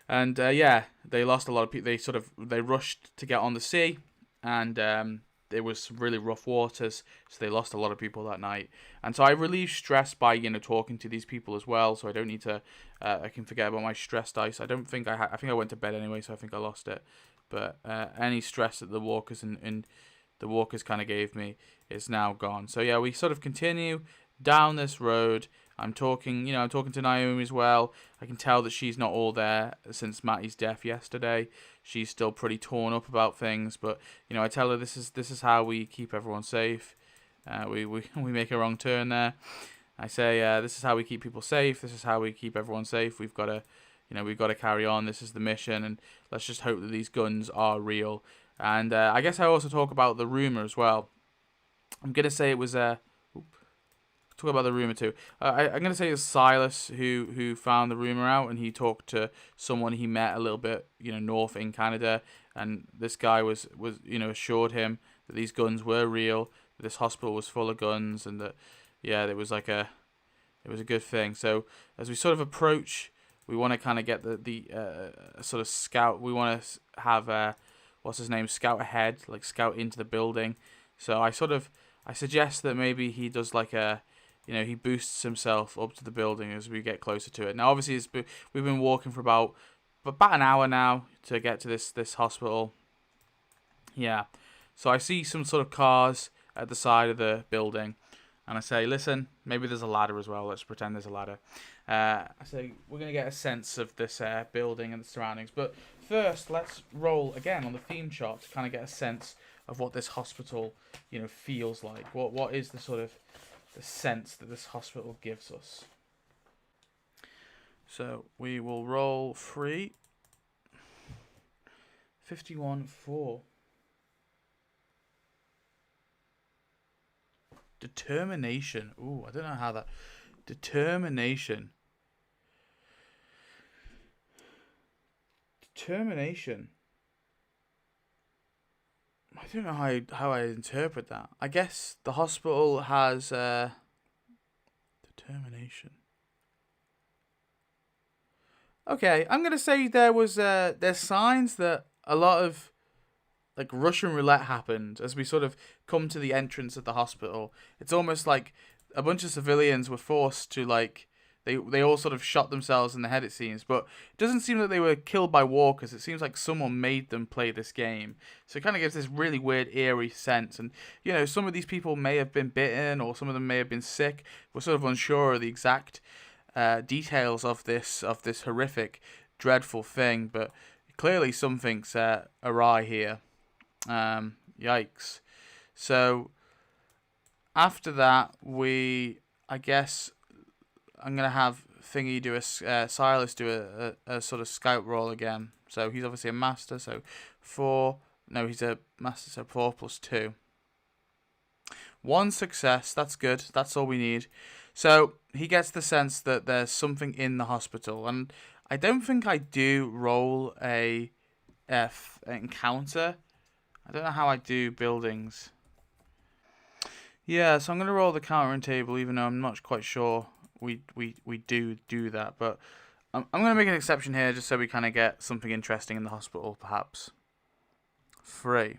and they lost a lot of people. They rushed to get on the sea, and there was some really rough waters, so they lost a lot of people that night. And so I relieved stress by talking to these people as well. So I don't need to. I can forget about my stress dice. I don't think I think I went to bed anyway, so I think I lost it. But any stress that the walkers and the walkers kind of gave me is now gone. So yeah, we sort of continue down this road. I'm talking to Naomi as well. I can tell that she's not all there since Matty's death yesterday. She's still pretty torn up about things, but I tell her this is how we keep everyone safe. We make a wrong turn there. I say this is how we keep people safe. This is how we keep everyone safe. We've got to carry on. This is the mission, and let's just hope that these guns are real. And I guess I also talk about the rumor as well. I'm gonna say it was talk about the rumor too. I'm gonna say it's Silas who found the rumor out, and he talked to someone he met a little bit north in Canada, and this guy was assured him that these guns were real, that this hospital was full of guns, and that it was a good thing. So as we sort of approach, we want to kind of get the sort of scout. We want to have scout ahead, like scout into the building. So I suggest that maybe he does he boosts himself up to the building as we get closer to it. Now, obviously, we've been walking for about an hour now to get to this hospital. Yeah. So I see some sort of cars at the side of the building, and I say, listen, maybe there's a ladder as well. Let's pretend there's a ladder. I say, we're going to get a sense of this building and the surroundings. But first, let's roll again on the theme chart to kind of get a sense of what this hospital, feels like. What is the sort of the sense that this hospital gives us? So we will roll 3. 51-4. Determination. Ooh, I don't know how that. Determination. I don't know how I interpret that. I guess the hospital has determination. Okay, I'm gonna say there's signs that a lot of Russian roulette happened as we sort of come to the entrance of the hospital. It's almost like a bunch of civilians were forced to they all sort of shot themselves in the head, it seems, but it doesn't seem that they were killed by walkers. It seems like someone made them play this game. So it kind of gives this really weird, eerie sense. And, some of these people may have been bitten, or some of them may have been sick. We're sort of unsure of the exact details of this horrific, dreadful thing, but clearly something's awry here. Yikes. So after that, I guess I'm going to have Thingy do Silas do a sort of scout roll again. So he's obviously a master, so 4, no, he's a master, so 4 + 2. 1 success, that's good, that's all we need. So he gets the sense that there's something in the hospital, and I don't think I do roll a encounter. I don't know how I do buildings. Yeah, so I'm going to roll the countering table, even though I'm not quite sure we do that. But I'm going to make an exception here just so we kind of get something interesting in the hospital, perhaps. 3.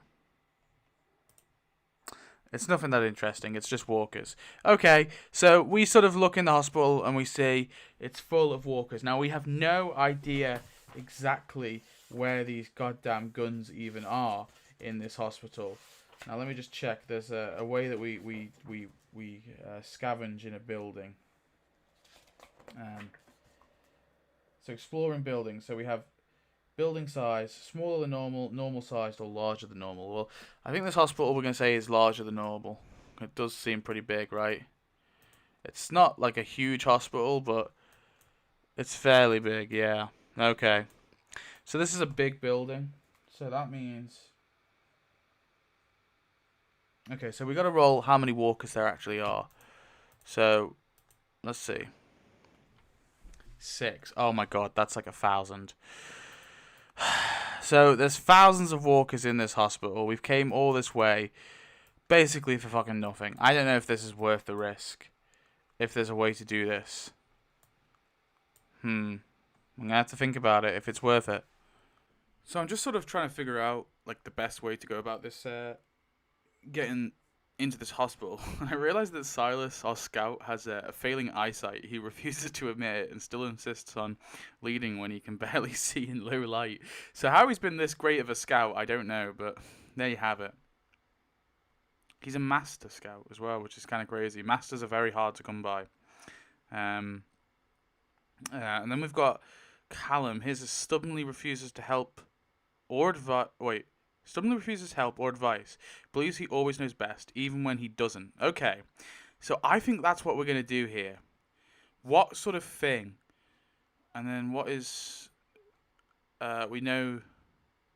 It's nothing that interesting. It's just walkers. Okay, so we sort of look in the hospital and we see it's full of walkers. Now, we have no idea exactly where these goddamn guns even are in this hospital. Now, let me just check. There's a way that we scavenge in a building. So exploring buildings. So we have building size, smaller than normal, normal sized, or larger than normal. Well, I think this hospital we're going to say is larger than normal. It does seem pretty big, right? It's not like a huge hospital, but It's fairly big, yeah. Okay. So this is a big building. So that means... Okay, so we got to roll how many walkers there actually are. So, let's see. 6. Oh my god, that's like 1,000. So there's thousands of walkers in this hospital. We've came all this way, basically for fucking nothing. I don't know if this is worth the risk. If there's a way to do this. I'm gonna have to think about it, if it's worth it. So I'm just sort of trying to figure out like the best way to go about this, getting into this hospital. And I realized that Silas, our scout, has a failing eyesight. He refuses to admit it and still insists on leading when he can barely see in low light. So how he's been this great of a scout, I don't know, but there you have it. He's a master scout as well, which is kind of crazy. Masters are very hard to come by. And then we've got Callum. His stubbornly refuses to help or advise. Wait. Stubbornly refuses help or advice. Believes he always knows best, even when he doesn't. Okay. So I think that's what we're going to do here. What sort of thing? And then what is... we know,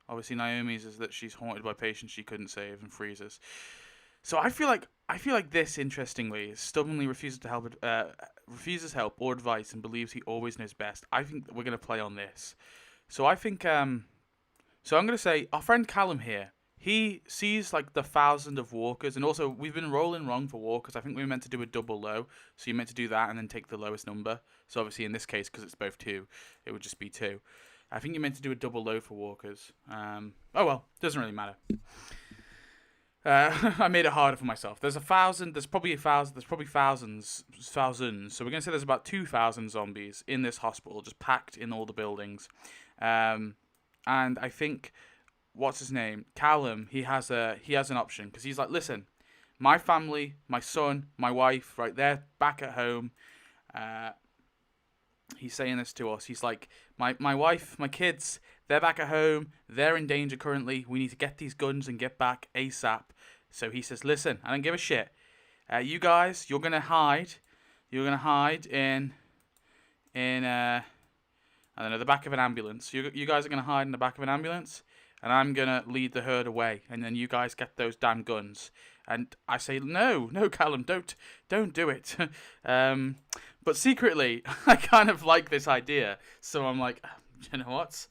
obviously, Naomi's is that she's haunted by patients she couldn't save and freezes. So I feel like this, interestingly, is stubbornly refuses help or advice and believes he always knows best. I think we're going to play on this. So I think... So I'm going to say, our friend Callum here, he sees like the 1,000 of walkers, and also we've been rolling wrong for walkers. I think we were meant to do a double low, so you're meant to do that and then take the lowest number. So obviously in this case, because it's both 2, it would just be 2. I think you're meant to do a double low for walkers. Oh well, doesn't really matter. I made it harder for myself. There's 1,000, there's probably 1,000, there's probably thousands. So we're going to say there's about 2,000 zombies in this hospital, just packed in all the buildings. And I think, what's his name? Callum, he has an option. Because he's like, listen, my family, my son, my wife, right, they're back at home. He's saying this to us. He's like, my wife, my kids, they're back at home. They're in danger currently. We need to get these guns and get back ASAP. So he says, listen, I don't give a shit. You guys, you're going to hide. You're going to hide in I don't know, the back of an ambulance. You guys are going to hide in the back of an ambulance, and I'm going to lead the herd away, and then you guys get those damn guns. And I say, no, Callum, don't do it. But secretly, I kind of like this idea, so I'm like, you know what?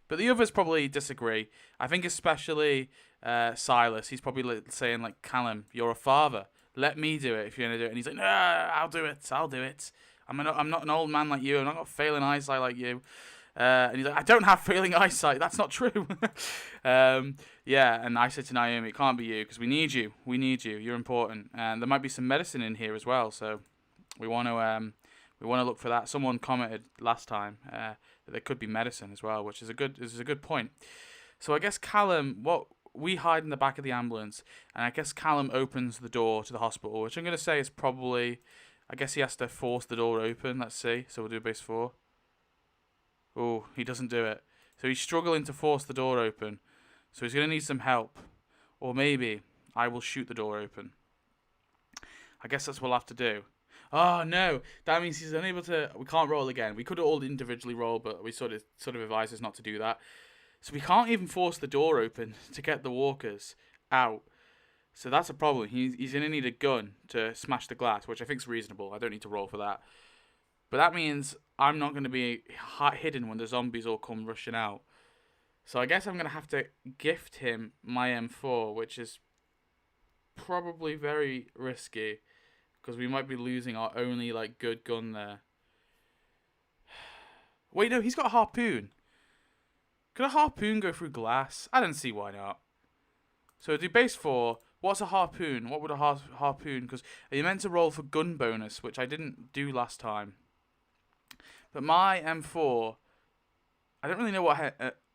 But the others probably disagree. I think especially Silas, he's probably saying, like, Callum, you're a father. Let me do it if you're going to do it. And he's like, no, I'll do it. I'm not an old man like you. I'm not got failing eyesight like you. And he's like, I don't have failing eyesight. That's not true. Yeah, and I said to Naomi, it can't be you because we need you. You're important. And there might be some medicine in here as well. So we want to look for that. Someone commented last time that there could be medicine as well, which is a good point. So I guess Callum, we hide in the back of the ambulance, and I guess Callum opens the door to the hospital, which I'm going to say is probably... I guess he has to force the door open. Let's see. So we'll do base 4. Oh, he doesn't do it. So he's struggling to force the door open. So he's going to need some help. Or maybe I will shoot the door open. I guess that's what we'll have to do. Oh, no. That means he's unable to... We can't roll again. We could all individually roll, but we sort of advise us not to do that. So we can't even force the door open to get the walkers out. So that's a problem. He's going to need a gun to smash the glass, which I think is reasonable. I don't need to roll for that. But that means I'm not going to be hidden when the zombies all come rushing out. So I guess I'm going to have to gift him my M4, which is probably very risky. Because we might be losing our only good gun there. Wait, no, he's got a harpoon. Could a harpoon go through glass? I don't see why not. So do base 4... What's a harpoon? What would a harpoon... Because you meant to roll for gun bonus, which I didn't do last time. But my M4... I don't really know what...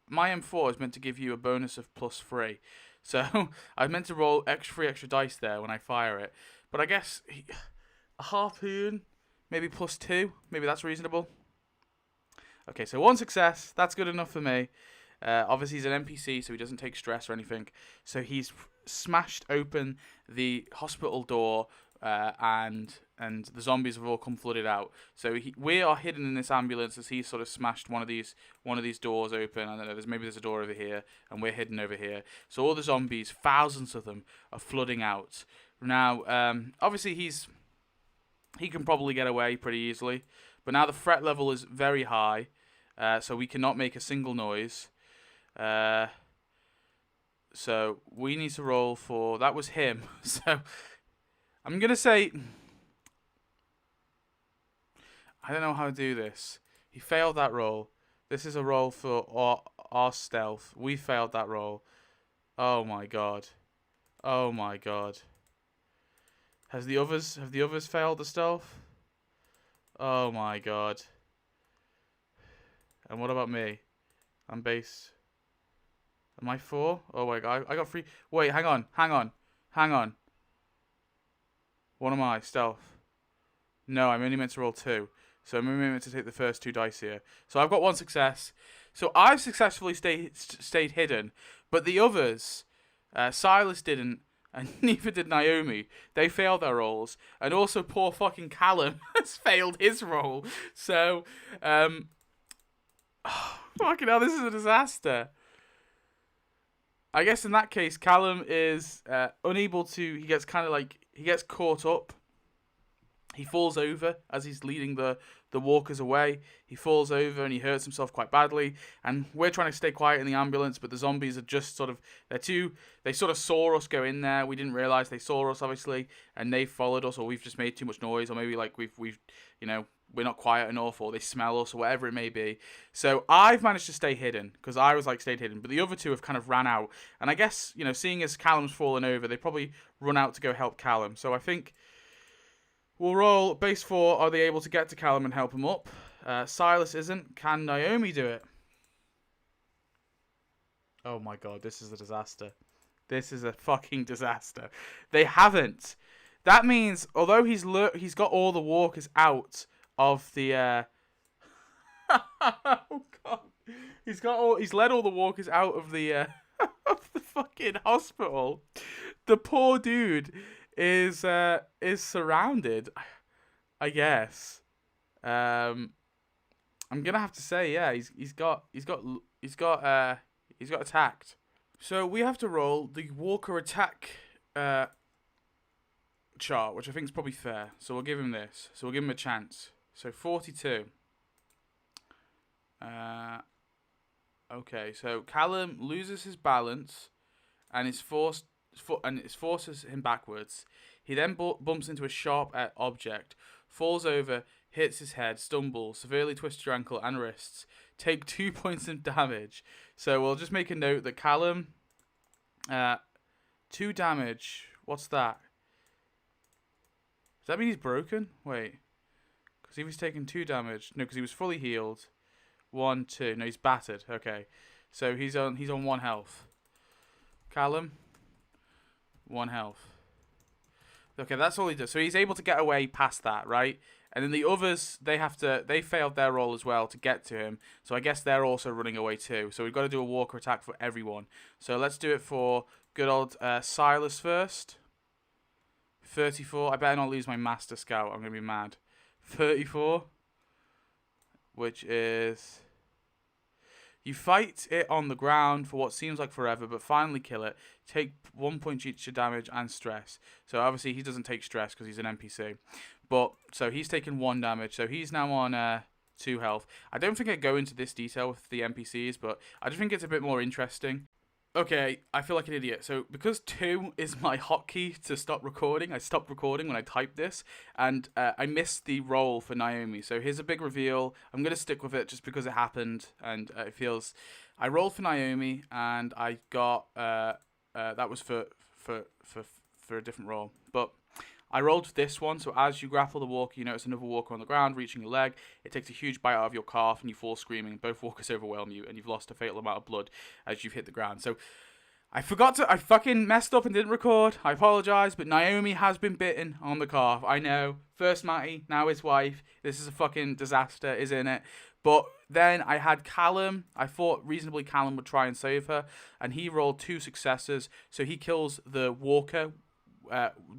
my M4 is meant to give you a bonus of +3. So I meant to roll three extra dice there when I fire it. But I guess a harpoon, maybe +2. Maybe that's reasonable. Okay, so 1 success. That's good enough for me. Obviously, he's an NPC, so he doesn't take stress or anything. So he's smashed open the hospital door and the zombies have all come flooded out. So we are hidden in this ambulance as he sort of smashed one of these doors open. I don't know. There's a door over here, and we're hidden over here. So all the zombies, thousands of them, are flooding out. Now, obviously he can probably get away pretty easily, but now the threat level is very high, so we cannot make a single noise. So we need to roll for... That was him. So I'm going to say... I don't know how to do this. He failed that roll. This is a roll for our stealth. We failed that roll. Oh my god. Oh my god. Have the others failed the stealth? Oh my god. And what about me? I'm base... Am I 4? Oh my god, I got 3. Wait, hang on. What am I? Stealth. No, I'm only meant to roll 2. So I'm only meant to take the first 2 dice here. So I've got 1 success. So I've successfully stayed hidden. But the others, Silas didn't, and neither did Naomi. They failed their rolls. And also poor fucking Callum has failed his roll. So, fucking hell, this is a disaster. I guess in that case, Callum is unable to... He gets caught up. He falls over as he's leading the walkers away. He falls over and he hurts himself quite badly. And we're trying to stay quiet in the ambulance, but the zombies are just sort of... They sort of saw us go in there. We didn't realise they saw us, obviously. And they followed us, or we've just made too much noise. Or maybe like we've we're not quiet enough, or they smell us, or whatever it may be. So I've managed to stay hidden, because I was stayed hidden, but the other 2 have kind of ran out. And I guess, seeing as Callum's fallen over, they probably run out to go help Callum. So I think we'll roll base 4. Are they able to get to Callum and help him up? Silas isn't. Can Naomi do it? Oh my god, this is a disaster. This is a fucking disaster. They haven't. That means, although he's got all the walkers out of the oh god, he's led all the walkers out of the of the fucking hospital. The poor dude is surrounded, I guess. I'm gonna have to say, yeah, he's got attacked. So we have to roll the walker attack chart, which I think is probably fair. So we'll give him this. So we'll give him a chance. So 42. Okay, so Callum loses his balance and it forces him backwards. He then bumps into a sharp object, falls over, hits his head, stumbles, severely twists your ankle and wrists. Take 2 points of damage. So we'll just make a note that Callum, 2 damage. What's that? Does that mean he's broken? Wait. Because he was taking 2 damage. No, because he was fully healed. 1, 2. No, he's battered. Okay. So he's on 1 health. Callum, 1 health. Okay, that's all he does. So he's able to get away past that, right? And then the others, they failed their roll as well to get to him. So I guess they're also running away too. So we've got to do a walker attack for everyone. So let's do it for good old Silas first. 34. I better not lose my Master Scout. I'm going to be mad. 34. Which is... You fight it on the ground for what seems like forever, but finally kill it. Take 1 point each to damage and stress. So obviously he doesn't take stress because he's an NPC. But, so he's taken 1 damage. So he's now on 2 health. I don't think I go into this detail with the NPCs, but I just think it's a bit more interesting. Okay, I feel like an idiot. So, because 2 is my hotkey to stop recording, I stopped recording when I typed this, and I missed the roll for Naomi. So, here's a big reveal. I'm going to stick with it just because it happened, and it feels... I rolled for Naomi, and I got... that was for a different roll. But I rolled this one, so as you grapple the walker, you notice another walker on the ground, reaching your leg. It takes a huge bite out of your calf, and you fall screaming. Both walkers overwhelm you, and you've lost a fatal amount of blood as you've hit the ground. So, I fucking messed up and didn't record. I apologise, but Naomi has been bitten on the calf. I know. First Matty, now his wife. This is a fucking disaster, isn't it? But then I had Callum. I thought reasonably Callum would try and save her, and he rolled 2 successes. So he kills the walker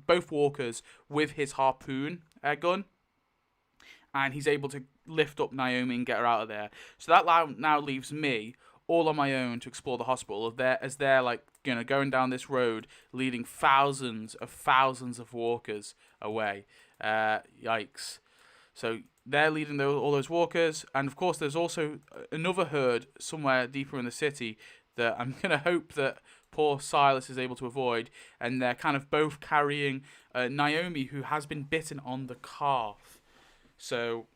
both walkers with his harpoon gun, and he's able to lift up Naomi and get her out of there. So that now leaves me all on my own to explore the hospital. As they're like, you know, going down this road, leading thousands of walkers away. Yikes! So they're leading all those walkers, and of course there's also another herd somewhere deeper in the city that I'm gonna hope that poor Silas is able to avoid, and they're kind of both carrying Naomi, who has been bitten on the calf. So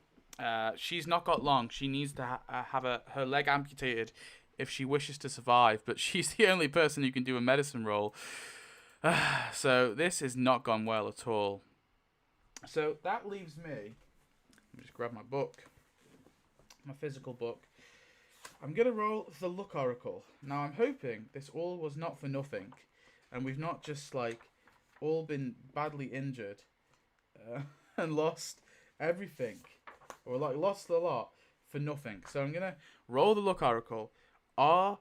she's not got long. She needs to have her leg amputated if she wishes to survive, but she's the only person who can do a medicine roll. So this has not gone well at all. So that leaves me. Let me just grab my book, my physical book. I'm going to roll the Luck Oracle. Now I'm hoping this all was not for nothing, and we've not just like all been badly injured and lost everything, or like lost a lot for nothing. So I'm gonna roll the Luck Oracle. Are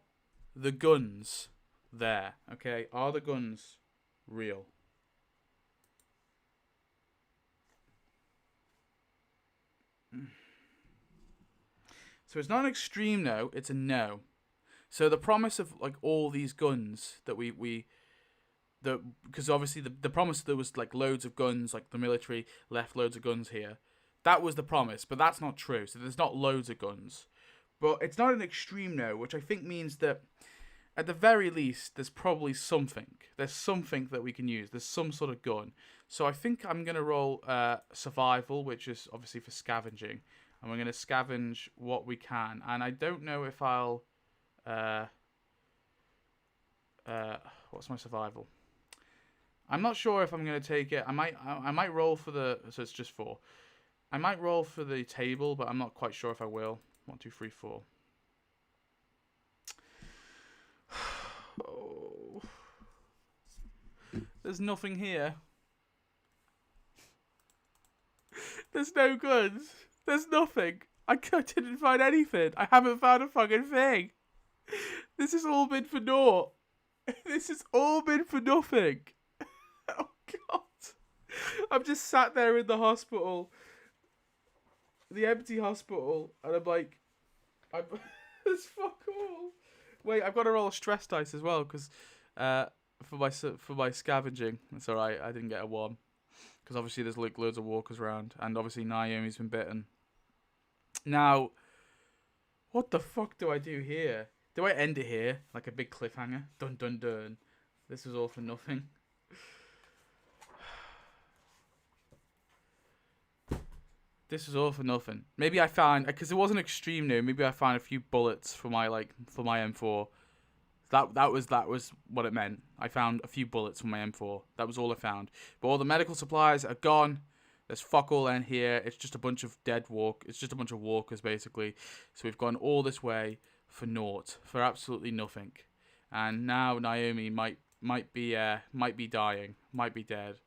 the guns there? Okay, are the guns real? So it's not an extreme no, it's a no. So the promise of like all these guns that because obviously the promise there was like loads of guns, like the military left loads of guns here. That was the promise, but that's not true. So there's not loads of guns. But it's not an extreme no, which I think means that at the very least there's probably something. There's something that we can use. There's some sort of gun. So I think I'm going to roll survival, which is obviously for scavenging. And we're going to scavenge what we can. And I don't know if I'll... what's my survival? I'm not sure if I'm going to take it. I might roll for the... So it's just 4. I might roll for the table, but I'm not quite sure if I will. 1, 2, 3, 4. Oh. There's nothing here. There's no guns. There's nothing. I didn't find anything. I haven't found a fucking thing. This has all been for naught. This has all been for nothing. Oh, God. I'm just sat there in the hospital. The empty hospital. And I'm like... It's fuck all. Wait, I've got to roll a stress dice as well, because for my scavenging. It's alright, I didn't get a 1. Because obviously there's like loads of walkers around. And obviously Naomi's been bitten. Now, what the fuck do I do here? Do I end it here? Like a big cliffhanger? Dun dun dun. This was all for nothing. This was all for nothing. Maybe I found, because it wasn't extreme now, maybe I found a few bullets for my M4. That was what it meant. I found a few bullets for my M4. That was all I found. But all the medical supplies are gone. There's fuck all in here. It's just a bunch of It's just a bunch of walkers basically. So we've gone all this way for naught, for absolutely nothing. And now Naomi might be dying, might be dead.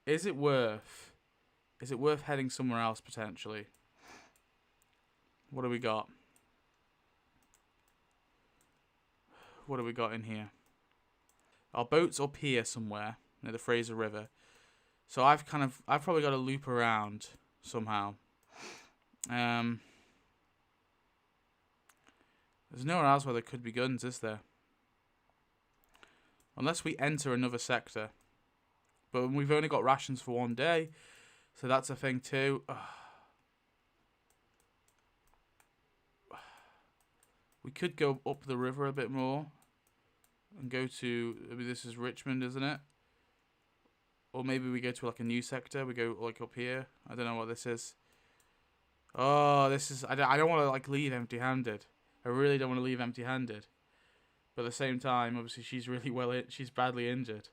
Is it worth heading somewhere else potentially? What do we got? What do we got in here? Our boat's up here somewhere near the Fraser River. So I've probably got to loop around somehow. There's nowhere else where there could be guns, is there? Unless we enter another sector. But we've only got rations for 1 day. So that's a thing too. We could go up the river a bit more. And go to... I mean, this is Richmond, isn't it? Or maybe we go to like a new sector. We go like up here. I don't know what this is. Oh, this is... I don't want to like leave empty-handed. I really don't want to leave empty-handed. But at the same time, obviously, she's really she's badly injured.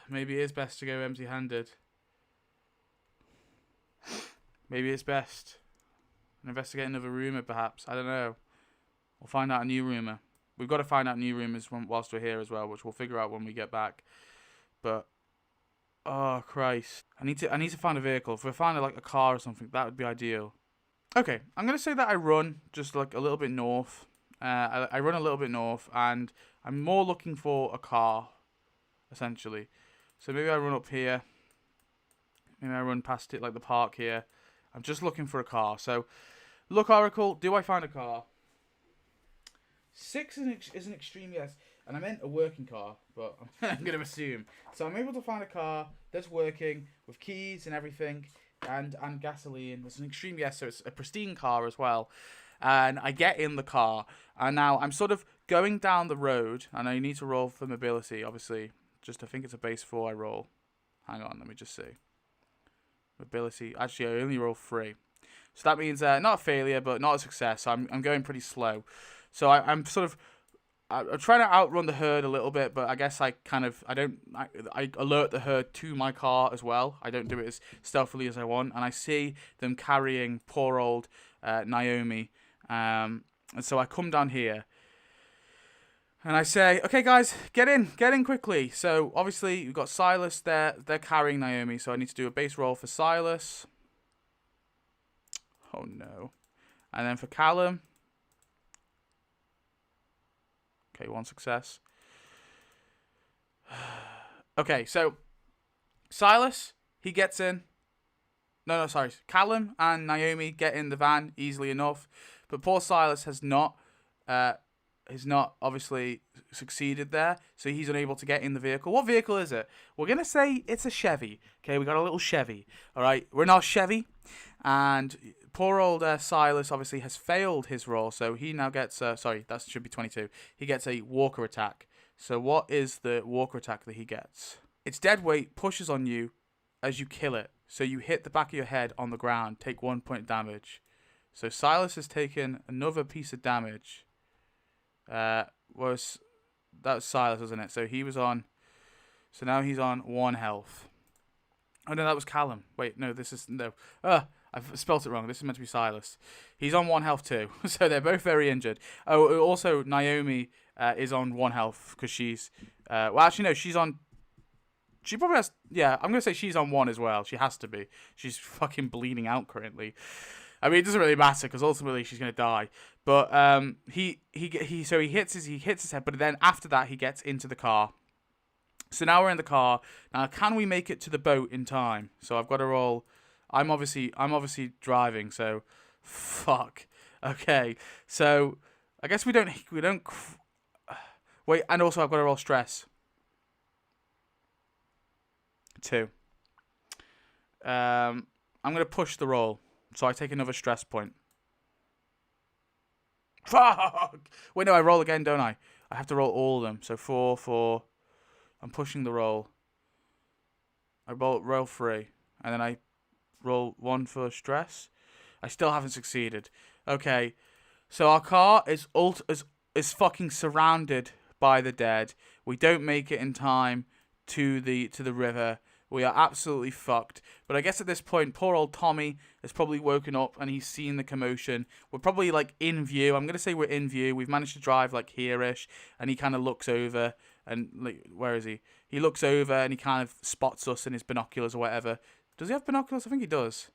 Maybe it is best to go empty-handed. Maybe it's best. And investigate another rumour, perhaps. I don't know. We'll find out a new rumour. We've got to find out new rumours whilst we're here as well, which we'll figure out when we get back. But... oh, Christ. I need to find a vehicle. If we find like a car or something, that would be ideal. Okay, I'm going to say that I run just like a little bit north I run a little bit north, and I'm more looking for a car, essentially. So maybe I run up here. Maybe I run past it, like the park here. I'm just looking for a car. So, look, Oracle, do I find a car? 6 is an extreme yes. And I meant a working car, but I'm going to assume. So I'm able to find a car that's working with keys and everything and gasoline. It's an extreme yes, so it's a pristine car as well. And I get in the car, and now I'm sort of going down the road, and I need to roll for mobility, obviously. Just, I think it's a base 4 I roll. Hang on, let me just see. Mobility. Actually, I only roll 3. So that means not a failure, but not a success. So I'm going pretty slow. So I'm sort of... I'm trying to outrun the herd a little bit, but I guess I alert the herd to my car as well. I don't do it as stealthily as I want. And I see them carrying poor old Naomi. And so I come down here. And I say, okay, guys, get in quickly. So, obviously, you've got Silas there. They're carrying Naomi, so I need to do a base roll for Silas. Oh, no. And then for Callum. Okay, 1 success. Okay, so Silas, he gets in. No, sorry. Callum and Naomi get in the van easily enough. But poor Silas has not obviously succeeded there, so he's unable to get in the vehicle. What vehicle is it? We're going to say it's a Chevy. Okay, we got a little Chevy. All right, we're in our Chevy, and poor old Silas obviously has failed his roll, so he now gets, sorry, that should be 22. He gets a walker attack. So what is the walker attack that he gets? Its dead weight pushes on you as you kill it, so you hit the back of your head on the ground, take 1 point damage. So Silas has taken another piece of damage. That was Silas, wasn't it? So he was on. So now he's on 1 health. Oh no, that was Callum. Wait, no, this is no. I've spelt it wrong. This is meant to be Silas. He's on 1 health too. So they're both very injured. Oh, also Naomi is on 1 health because she's. Well, actually no, she's on. She probably has. Yeah, I'm gonna say she's on 1 as well. She has to be. She's fucking bleeding out currently. I mean, it doesn't really matter because ultimately she's gonna die. But he hits his head, but then after that he gets into the car. So now we're in the car. Now can we make it to the boat in time? So I've got to roll. I'm obviously driving. So fuck. Okay. So I guess we don't wait. And also I've got to roll stress. 2. I'm gonna push the roll. So I take another stress point. Fuck! Wait, no, I roll again, don't I? I have to roll all of them. So 4, 4. I'm pushing the roll. I roll 3. And then I roll 1 for stress. I still haven't succeeded. Okay. So our car is fucking surrounded by the dead. We don't make it in time to the river. We are absolutely fucked. But I guess at this point, poor old Tommy has probably woken up and he's seen the commotion. We're probably like in view. I'm going to say we're in view. We've managed to drive like here-ish. And he kind of looks over and like, where is he? He looks over and he kind of spots us in his binoculars or whatever. Does he have binoculars? I think he does.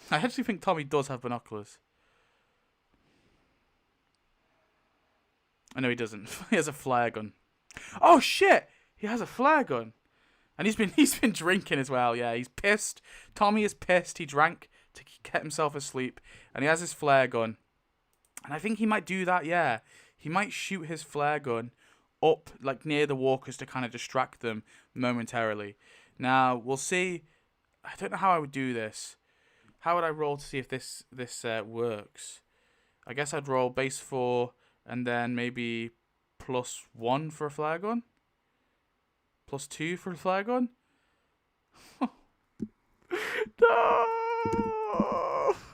I actually think Tommy does have binoculars. I know he doesn't. He has a flare gun. Oh shit! He has a flare gun. And he's been drinking as well, yeah. He's pissed. Tommy is pissed. He drank to get himself asleep. And he has his flare gun. And I think he might do that, yeah. He might shoot his flare gun up like near the walkers to kind of distract them momentarily. Now, we'll see. I don't know how I would do this. How would I roll to see if this works? I guess I'd roll base 4 and then maybe +1 for a flare gun. +2 for a flare gun? No!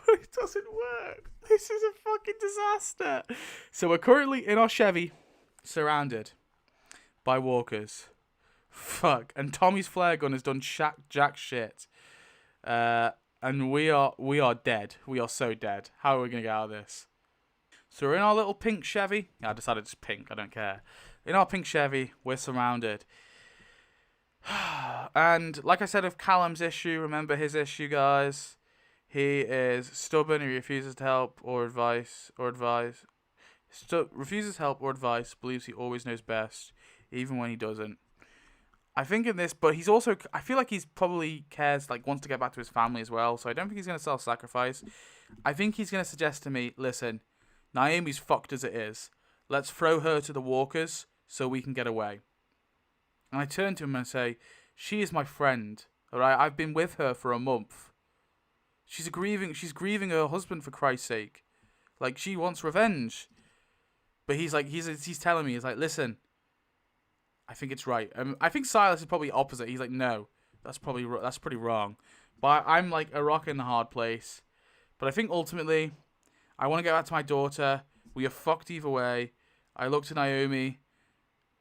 It doesn't work. This is a fucking disaster. So we're currently in our Chevy, surrounded by walkers. Fuck. And Tommy's flare gun has done jack shit. And we are dead. We are so dead. How are we going to get out of this? So we're in our little pink Chevy. Yeah, I decided it's pink. I don't care. In our pink Chevy, we're surrounded. And like I said of Callum's issue, remember his issue, guys. He is stubborn. He refuses to help or advise. refuses help or advice, believes he always knows best, even when he doesn't. I think in this, but he's also, I feel like he's probably cares, like, wants to get back to his family as well, so I don't think he's going to self-sacrifice. I think he's going to suggest to me, listen, Naomi's fucked as it is. Let's throw her to the walkers so we can get away. And I turn to him and say, she is my friend, alright? I've been with her for a month. She's grieving her husband, for Christ's sake. Like, she wants revenge. But he's like, he's telling me, he's like, listen, I think it's right. I think Silas is probably opposite. He's like, no, that's pretty wrong. But I'm like a rock in the hard place. But I think ultimately, I want to get back to my daughter. We are fucked either way. I look to Naomi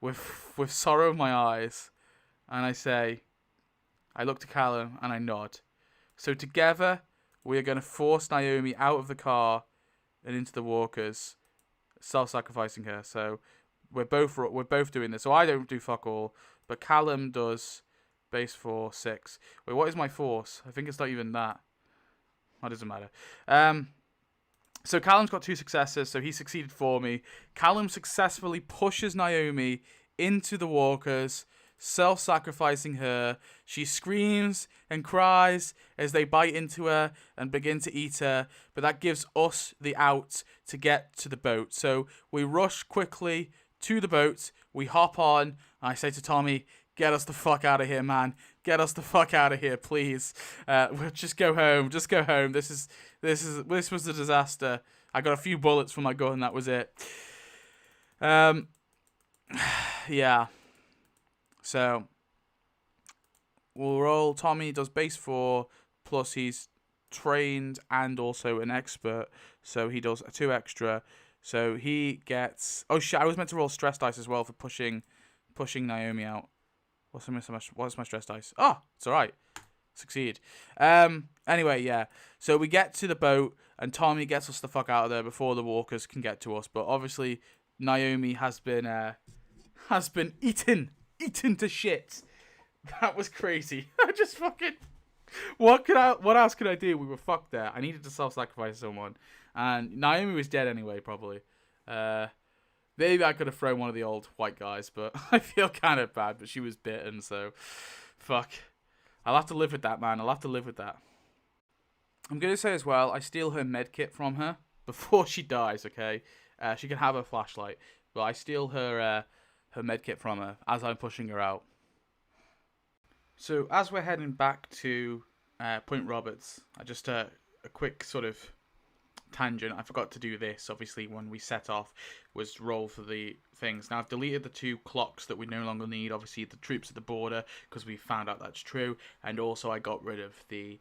with sorrow in my eyes, and I say, I look to Callum and I nod. So together, we are going to force Naomi out of the car and into the walkers, self-sacrificing her. So we're both doing this. So I don't do fuck all, but Callum does base 4, 6. Wait, what is my force? I think it's not even that. That doesn't matter. So Callum's got 2 successes, so he succeeded for me. Callum successfully pushes Naomi into the walkers, self-sacrificing her. She screams and cries as they bite into her and begin to eat her, but that gives us the out to get to the boat. So we rush quickly to the boat, we hop on, and I say to Tommy, get us the fuck out of here, man. Get us the fuck out of here, please. We'll just go home. Just go home. This was a disaster. I got a few bullets from my gun. That was it. Yeah. So we'll roll. Tommy does base 4, plus he's trained and also an expert, so he does 2 extra. So he gets. Oh shit! I was meant to roll stress dice as well for pushing Naomi out. What's my stress dice? Oh, it's all right. Succeed. Anyway, yeah. So we get to the boat, and Tommy gets us the fuck out of there before the walkers can get to us. But obviously, Naomi has been eaten to shit. That was crazy. I just fucking. What else could I do? We were fucked there. I needed to self-sacrifice someone, and Naomi was dead anyway, probably. Maybe I could have thrown one of the old white guys, but I feel kind of bad. But she was bitten, so fuck. I'll have to live with that, man. I'll have to live with that. I'm gonna say as well, I steal her med kit from her before she dies. Okay, she can have her flashlight, but I steal her med kit from her as I'm pushing her out. So as we're heading back to Point Roberts, I just a quick sort of tangent. I forgot to do this, obviously, when we set off, was roll for the things. Now, I've deleted the 2 clocks that we no longer need, obviously, the troops at the border, because we found out that's true, and also I got rid of the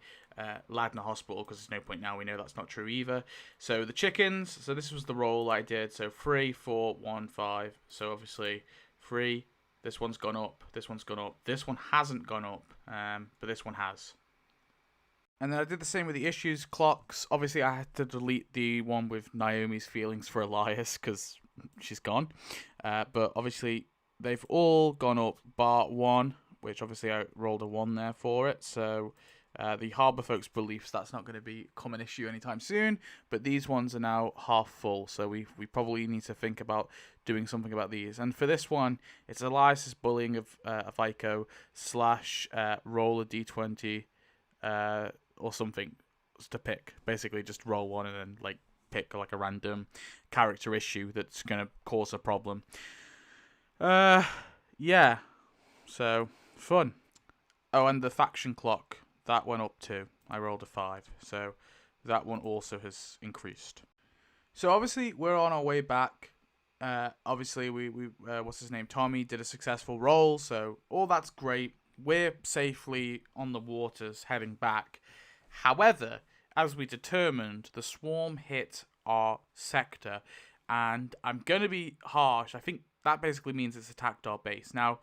lad in the hospital, because there's no point now, we know that's not true either. So the chickens, so this was the roll I did, so 3, 4, 1, 5, so obviously 3, this one's gone up, this one's gone up, this one hasn't gone up, but this one has. And then I did the same with the issues clocks. Obviously, I had to delete the one with Naomi's feelings for Elias because she's gone. But obviously, they've all gone up bar 1, which obviously I rolled a 1 there for it. So the Harbour folks' beliefs, that's not going to become an issue anytime soon. But these ones are now half full. So we probably need to think about doing something about these. And for this one, it's Elias's bullying of Vico / roll a d20. Or something to pick. Basically, just roll one and then like pick like a random character issue that's gonna cause a problem. Yeah. So fun. Oh, and the faction clock that went up too. I rolled a 5, so that one also has increased. So obviously we're on our way back. Obviously we what's his name? Tommy did a successful roll, so all that's great. We're safely on the waters heading back. However, as we determined, the swarm hit our sector, and I'm going to be harsh. I think that basically means it's attacked our base. Now,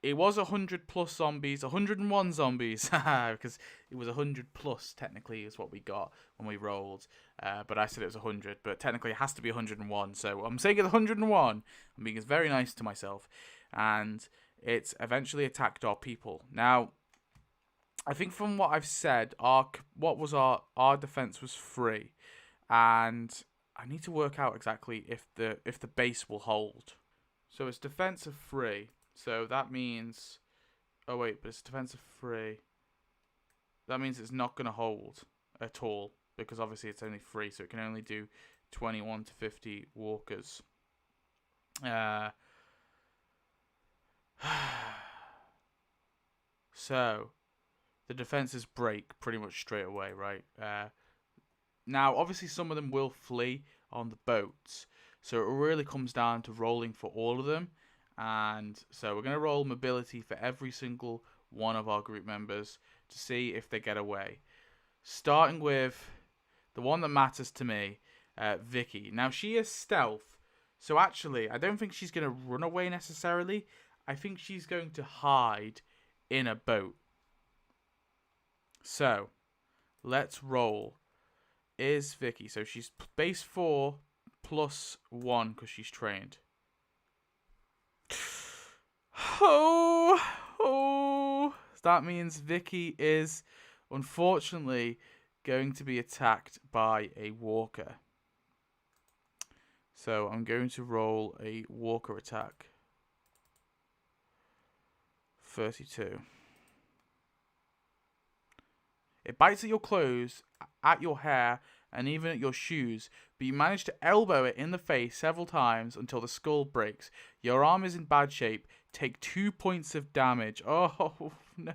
it was 100 plus zombies, 101 zombies, because it was 100 plus technically is what we got when we rolled, but I said it was 100, but technically it has to be 101, so I'm saying it's 101. I'm being very nice to myself, and it's eventually attacked our people. Now, I think from what I've said, our defense was 3, and I need to work out exactly if the base will hold. So it's defense of 3. So that means... Oh, wait, but it's defense of 3. That means it's not going to hold at all. Because obviously it's only 3, so it can only do 21 to 50 walkers. So, the defenses break pretty much straight away, right? Now, obviously some of them will flee on the boats. So it really comes down to rolling for all of them. And so we're going to roll mobility for every single one of our group members to see if they get away. Starting with the one that matters to me, Vicky. Now, she is stealth. So actually, I don't think she's going to run away necessarily. I think she's going to hide in a boat. So, let's roll. Is Vicky. So she's base 4 plus 1 because she's trained. Oh. That means Vicky is, unfortunately, going to be attacked by a walker. So I'm going to roll a walker attack. 32. It bites at your clothes, at your hair, and even at your shoes, but you manage to elbow it in the face several times until the skull breaks. Your arm is in bad shape. Take 2 points of damage. Oh, no.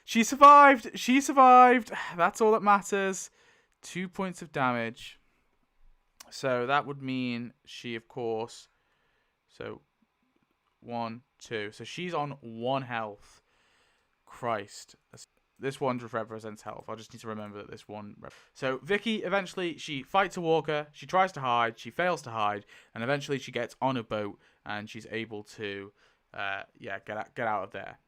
She survived. She survived. That's all that matters. 2 points of damage. So that would mean she, of course... So, 1, 2. So she's on 1 health. Christ. This one represents health. I just need to remember that this one... So, Vicky, eventually, she fights a walker. She tries to hide. She fails to hide. And eventually, she gets on a boat. And she's able to, get out of there.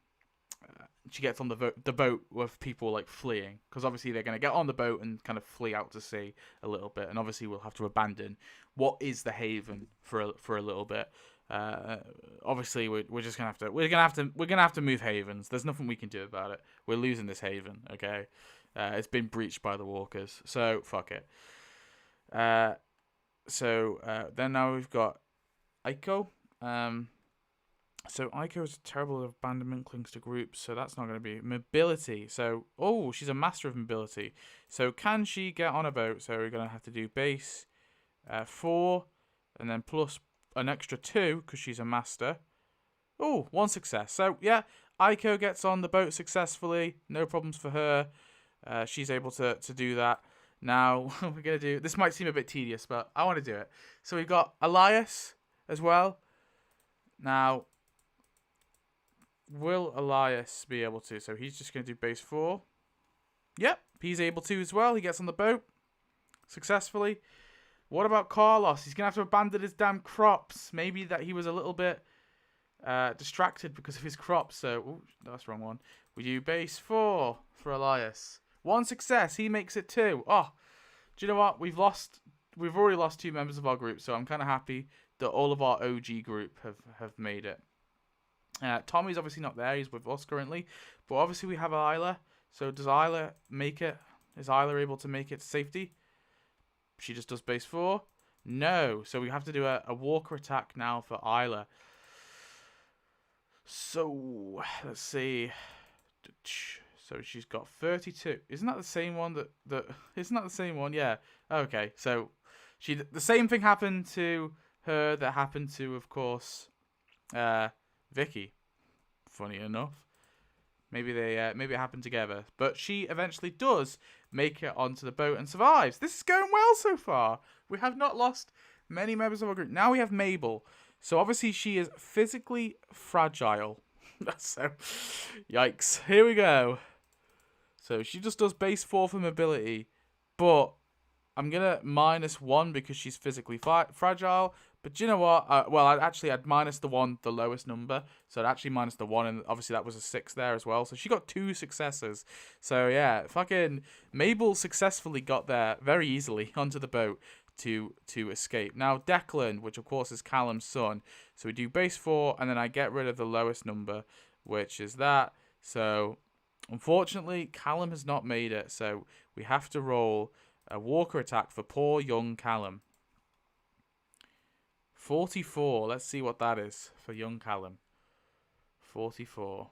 She gets on the boat with people, like, fleeing. Because, obviously, they're going to get on the boat and kind of flee out to sea a little bit. And, obviously, we'll have to abandon what is the haven for a little bit. Obviously we're just gonna have to move havens. There's nothing we can do about it. We're losing this haven, okay? It's been breached by the walkers, so fuck it. Then now we've got Aiko. So Aiko is terrible at abandonment, clings to groups, so that's not going to be mobility. So she's a master of mobility. So can she get on a boat? So we're gonna have to do base 4 and then plus an extra 2 because she's a master. 1 success. So yeah, Aiko gets on the boat successfully. No problems for her. She's able to do that. Now we're gonna do. This might seem a bit tedious, but I want to do it. So we've got Elias as well. Now, will Elias be able to? So he's just gonna do base 4. Yep, he's able to as well. He gets on the boat successfully. What about Carlos? He's going to have to abandon his damn crops. Maybe that he was a little bit distracted because of his crops. So, that's the wrong one. We do base 4 for Elias. 1 success. He makes it 2. Oh, do you know what? We've already lost 2 members of our group. So, I'm kind of happy that all of our OG group have made it. Tommy's obviously not there. He's with us currently. But obviously we have Isla. So, does Isla make it? Is Isla able to make it to safety? She just does base 4? No. So we have to do a walker attack now for Isla. So, let's see. So she's got 32. Isn't that the same one isn't that the same one? Yeah. Okay. So the same thing happened to her that happened to, of course, Vicky. Funny enough. Maybe it happened together. But she eventually does make it onto the boat and survives. This is going well so far. We have not lost many members of our group. Now we have Mabel. So obviously she is physically fragile. So, yikes. Here we go. So she just does base 4 for mobility. But I'm going to -1 because she's physically fragile. But do you know what? I'd minus the 1, the lowest number. So I'd actually minus the 1, and obviously that was a 6 there as well. So she got 2 successes. So yeah, fucking Mabel successfully got there very easily onto the boat to escape. Now Declan, which of course is Callum's son. So we do base 4, and then I get rid of the lowest number, which is that. So unfortunately, Callum has not made it. So we have to roll a walker attack for poor young Callum. 44. Let's see what that is for young Callum. 44.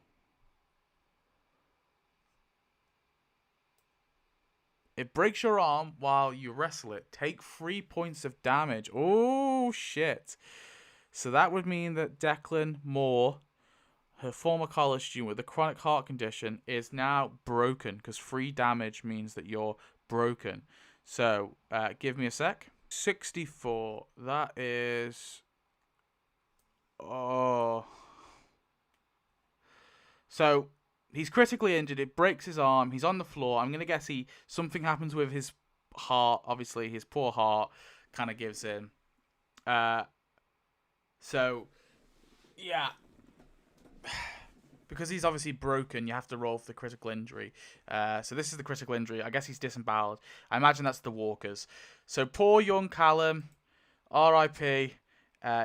It breaks your arm while you wrestle it. Take 3 points of damage. Oh, shit. So that would mean that Declan Moore, her former college student with a chronic heart condition, is now broken, because 3 damage means that you're broken. So, give me a sec. 64. That is... Oh. So... He's critically injured. It breaks his arm. He's on the floor. I'm going to guess something happens with his heart. Obviously, his poor heart kind of gives in. So, yeah. Because he's obviously broken, you have to roll for the critical injury. So this is the critical injury. I guess he's disemboweled. I imagine that's the walkers. So poor young Callum, R.I.P.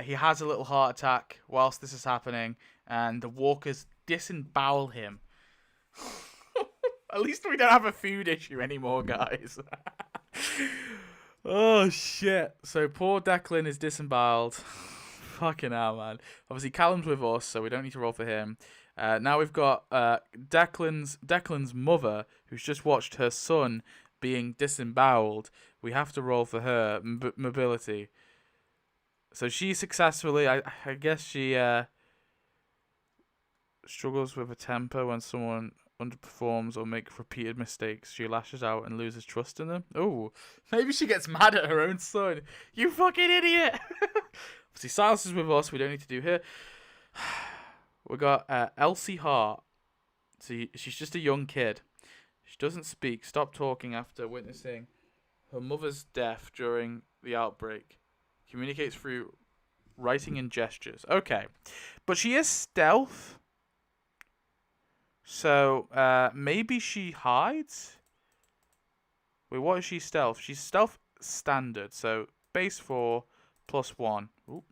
He has a little heart attack whilst this is happening. And the walkers disembowel him. At least we don't have a food issue anymore, guys. Oh, shit. So poor Declan is disemboweled. Fucking hell, man. Obviously, Callum's with us, so we don't need to roll for him. Now we've got Declan's mother, who's just watched her son being disemboweled. We have to roll for her mobility. So she successfully, I guess she struggles with a temper when someone underperforms or makes repeated mistakes. She lashes out and loses trust in them. Oh, maybe she gets mad at her own son. You fucking idiot! See, Silas is with us. We don't need to do here. We got Elsie Hart. So she's just a young kid. She doesn't speak. Stopped talking after witnessing her mother's death during the outbreak. Communicates through writing and gestures. Okay, but she is stealth. So, maybe she hides? Wait, what is she stealth? She's stealth standard. So, base 4 plus 1. Ooh.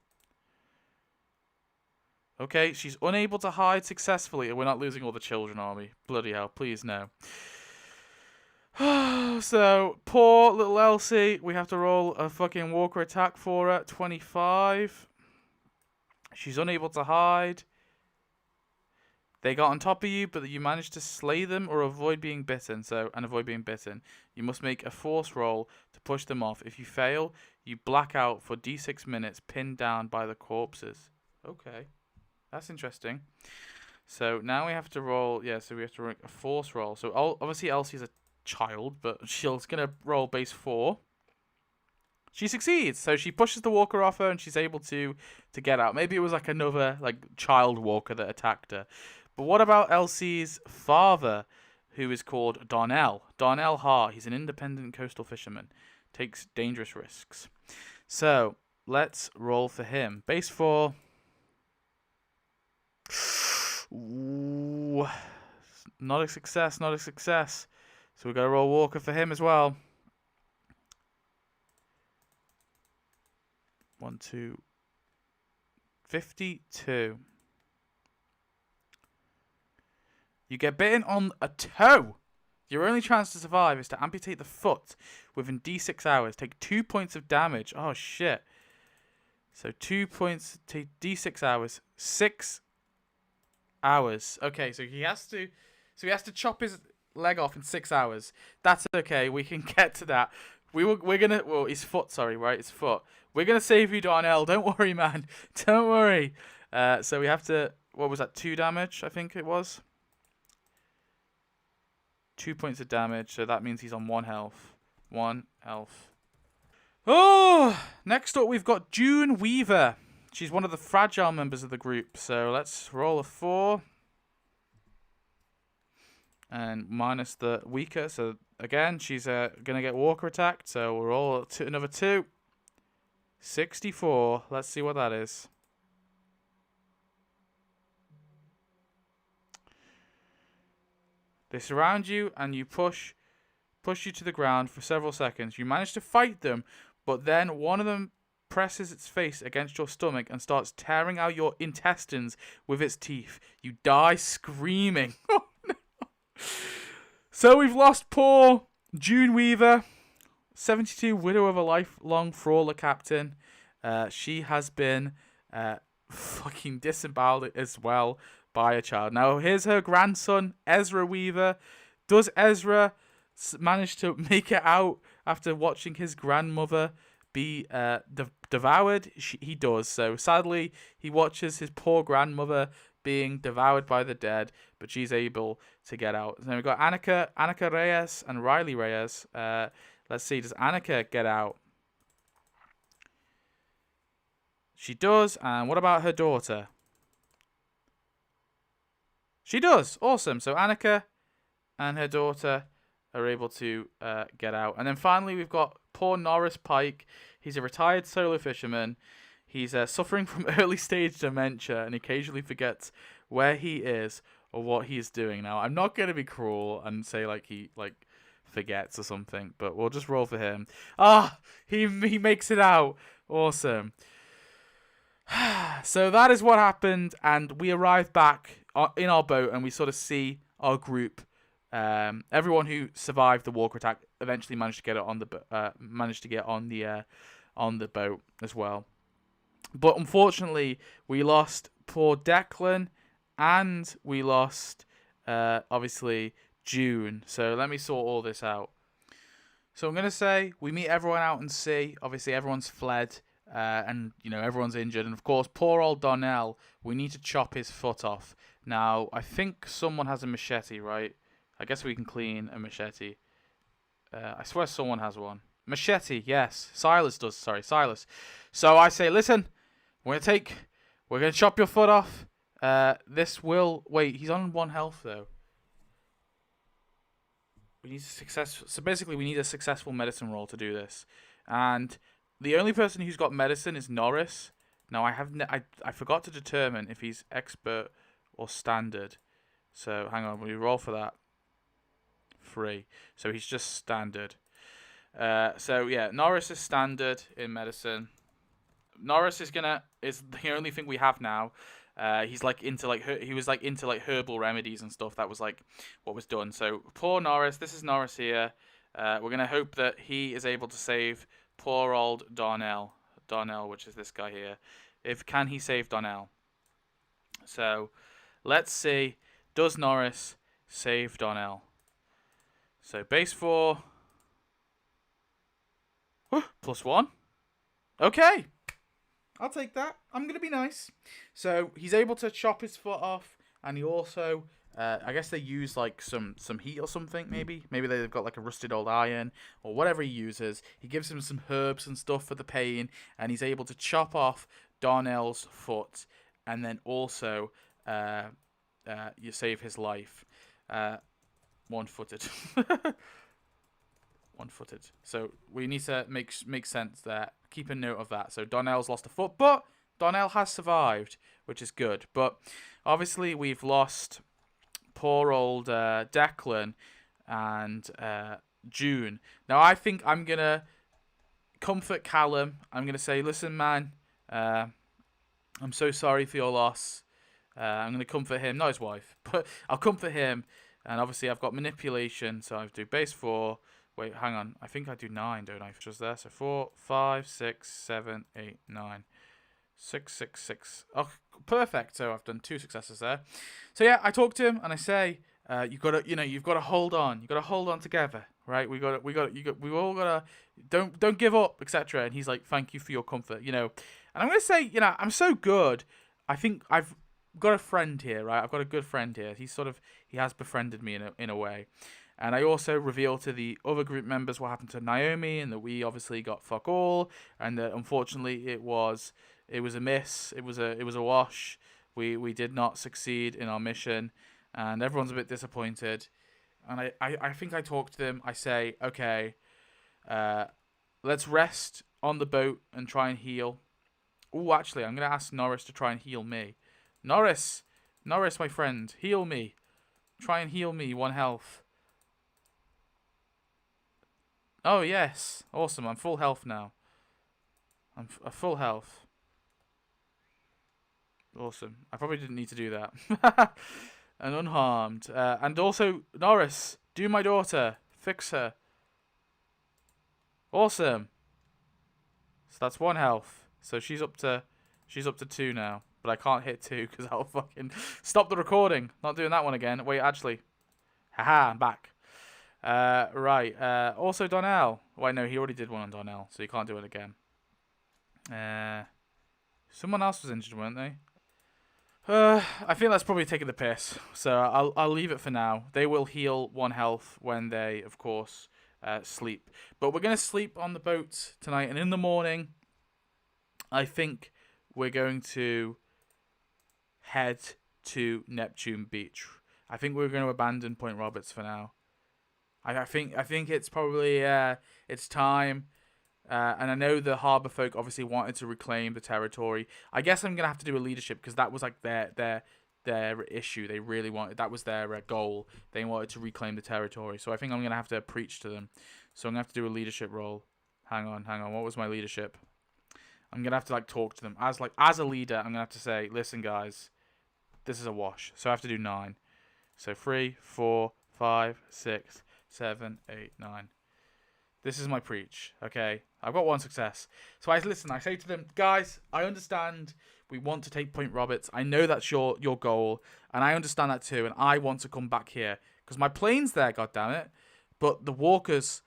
Okay, she's unable to hide successfully. We're not losing all the children, are we? Bloody hell, please no. So, poor little Elsie. We have to roll a fucking walker attack for her. 25. She's unable to hide. They got on top of you, but you managed to slay them or avoid being bitten. And avoid being bitten. You must make a force roll to push them off. If you fail, you black out for d6 minutes, pinned down by the corpses. Okay, that's interesting. So now we have to roll. Yeah, so we have to make a force roll. So obviously Elsie's a child, but she's gonna roll base 4. She succeeds, so she pushes the walker off her, and she's able to get out. Maybe it was like another child walker that attacked her. But what about Elsie's father, who is called Darnell? Darnell Hart. He's an independent coastal fisherman. Takes dangerous risks. So, let's roll for him. Base 4. Ooh. Not a success, not a success. So we've got to roll walker for him as well. 1, 2. 52. You get bitten on a toe. Your only chance to survive is to amputate the foot within d6 hours. Take 2 points of damage. Oh, shit. So 2 points, take d6 hours. 6 hours. Okay, so he has to chop his leg off in 6 hours. That's okay. We can get to that. His foot, right? His foot. We're gonna save you, Darnell. Don't worry, man. Don't worry. So we have to, what was that, 2 damage, I think it was? 2 points of damage, so that means he's on 1 health. 1 health. Oh! Next up, we've got June Weaver. She's one of the fragile members of the group, so let's roll a 4. And minus the weaker, so again, she's going to get walker attacked, so we'll roll another 2. 64. Let's see what that is. They surround you and you push you to the ground for several seconds. You manage to fight them, but then one of them presses its face against your stomach and starts tearing out your intestines with its teeth. You die screaming. Oh, no. So we've lost poor June Weaver, 72, widow of a lifelong trawler captain. she has been fucking disemboweled as well by a child. Now, here's her grandson, Ezra Weaver. Does Ezra manage to make it out after watching his grandmother be devoured? He does. So, sadly, he watches his poor grandmother being devoured by the dead, but she's able to get out. Then we've got Annika Reyes and Riley Reyes. Let's see, does Annika get out? She does. And what about her daughter? She does. Awesome. So Annika and her daughter are able to get out. And then finally, we've got poor Norris Pike. He's a retired solo fisherman. He's suffering from early stage dementia and occasionally forgets where he is or what he's doing. Now, I'm not going to be cruel and say he forgets or something, but we'll just roll for him. He makes it out. Awesome. So that is what happened, and we arrived back in our boat, and we sort of see our group. Everyone who survived the walker attack eventually managed to get it on the boat as well. But unfortunately, we lost poor Declan, and we lost obviously June. So let me sort all this out. So I'm gonna say we meet everyone out in sea. Obviously, everyone's fled. And everyone's injured, and of course poor old Donnell, we need to chop his foot off. Now I think someone has a machete, right? I guess we can clean a machete. I swear someone has one. Machete, yes. Silas does. Silas. So I say, listen, we're gonna chop your foot off. Wait, he's on 1 health though. We need so basically we need a successful medicine roll to do this, and the only person who's got medicine is Norris. Now, I forgot to determine if he's expert or standard. So, hang on. We roll for that. 3. So, he's just standard. Norris is standard in medicine. Norris is the only thing we have now. He's into herbal remedies and stuff. That was what was done. So, poor Norris. This is Norris here. We're going to hope that he is able to save poor old Donnell, which is this guy here. Can he save Donnell? So, let's see. Does Norris save Donnell? So, base 4. +1. Okay. I'll take that. I'm going to be nice. So, he's able to chop his foot off, and he also... I guess they use some heat or something, maybe. Maybe they've got a rusted old iron or whatever he uses. He gives him some herbs and stuff for the pain, and he's able to chop off Darnell's foot, and then also you save his life. One-footed. One-footed. So we need to make sense there. Keep a note of that. So Darnell's lost a foot, but Donnell has survived, which is good. But obviously we've lost poor old Declan and June. Now, I think I'm going to comfort Callum. I'm going to say, listen, man, I'm so sorry for your loss. I'm going to comfort him, not his wife, but I'll comfort him. And obviously, I've got manipulation, so I do base 4. Wait, hang on. I think I do 9, don't I? Just there. So 4, 5, 6, 7, 8, 9. 6, 6, 6. Oh, perfect. So I've done 2 successes there. So yeah, I talk to him and I say, you've got to hold on. You've got to hold on together, right? We all got to don't give up, etc. And he's like, thank you for your comfort, And I'm gonna say, I'm so good. I think I've got a friend here, right? I've got a good friend here. He has befriended me in a way. And I also reveal to the other group members what happened to Naomi, and that we obviously got fuck all, and that unfortunately it was a miss. It was a wash. We did not succeed in our mission, and everyone's a bit disappointed. And I think I talk to them. I say, okay, let's rest on the boat and try and heal. Oh, actually, I'm gonna ask Norris to try and heal me. Norris, my friend, heal me. Try and heal me 1 health. Oh, yes. Awesome. I'm full health now. I'm full health. Awesome. I probably didn't need to do that. And unharmed. And also, Norris, do my daughter. Fix her. Awesome. So that's 1 health. So she's up to 2 now. But I can't hit 2 because I'll fucking stop the recording. Not doing that one again. Wait, actually. Haha, I'm back. Right. Also Donnell. Wait, no, he already did one on Donnell, so you can't do it again. Someone else was injured, weren't they? I think that's probably taking the piss. So I'll leave it for now. They will heal 1 health when they, of course, sleep. But we're gonna sleep on the boat tonight, and in the morning, I think we're going to head to Neptune Beach. I think we're going to abandon Point Roberts for now. I think it's probably it's time. And I know the harbour folk obviously wanted to reclaim the territory. I guess I'm gonna have to do a leadership because that was like their issue. They really wanted, that was their goal. They wanted to reclaim the territory. So I think I'm gonna have to preach to them. So I'm gonna have to do a leadership role. Hang on. What was my leadership? I'm gonna have to like talk to them as a leader. I'm gonna have to say, listen guys, this is a wash. So I have to do 9. So 3, 4, 5, 6, 7, 8, 9. This is my preach, okay? I've got 1 success. So I say to them, guys, I understand we want to take Point Roberts. I know that's your goal, and I understand that too, and I want to come back here. Because my plane's there, goddammit. But the walkers,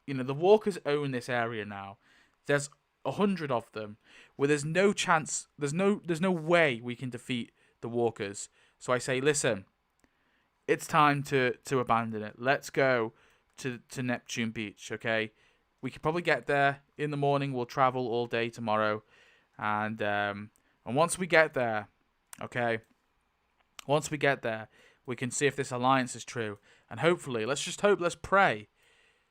the walkers own this area now. There's 100 of them, where there's no chance, there's no way we can defeat the walkers. So I say, listen, it's time to abandon it. Let's go to Neptune Beach, okay? We could probably get there in the morning. We'll travel all day tomorrow, and once we get there, okay, we can see if this alliance is true, and hopefully, let's pray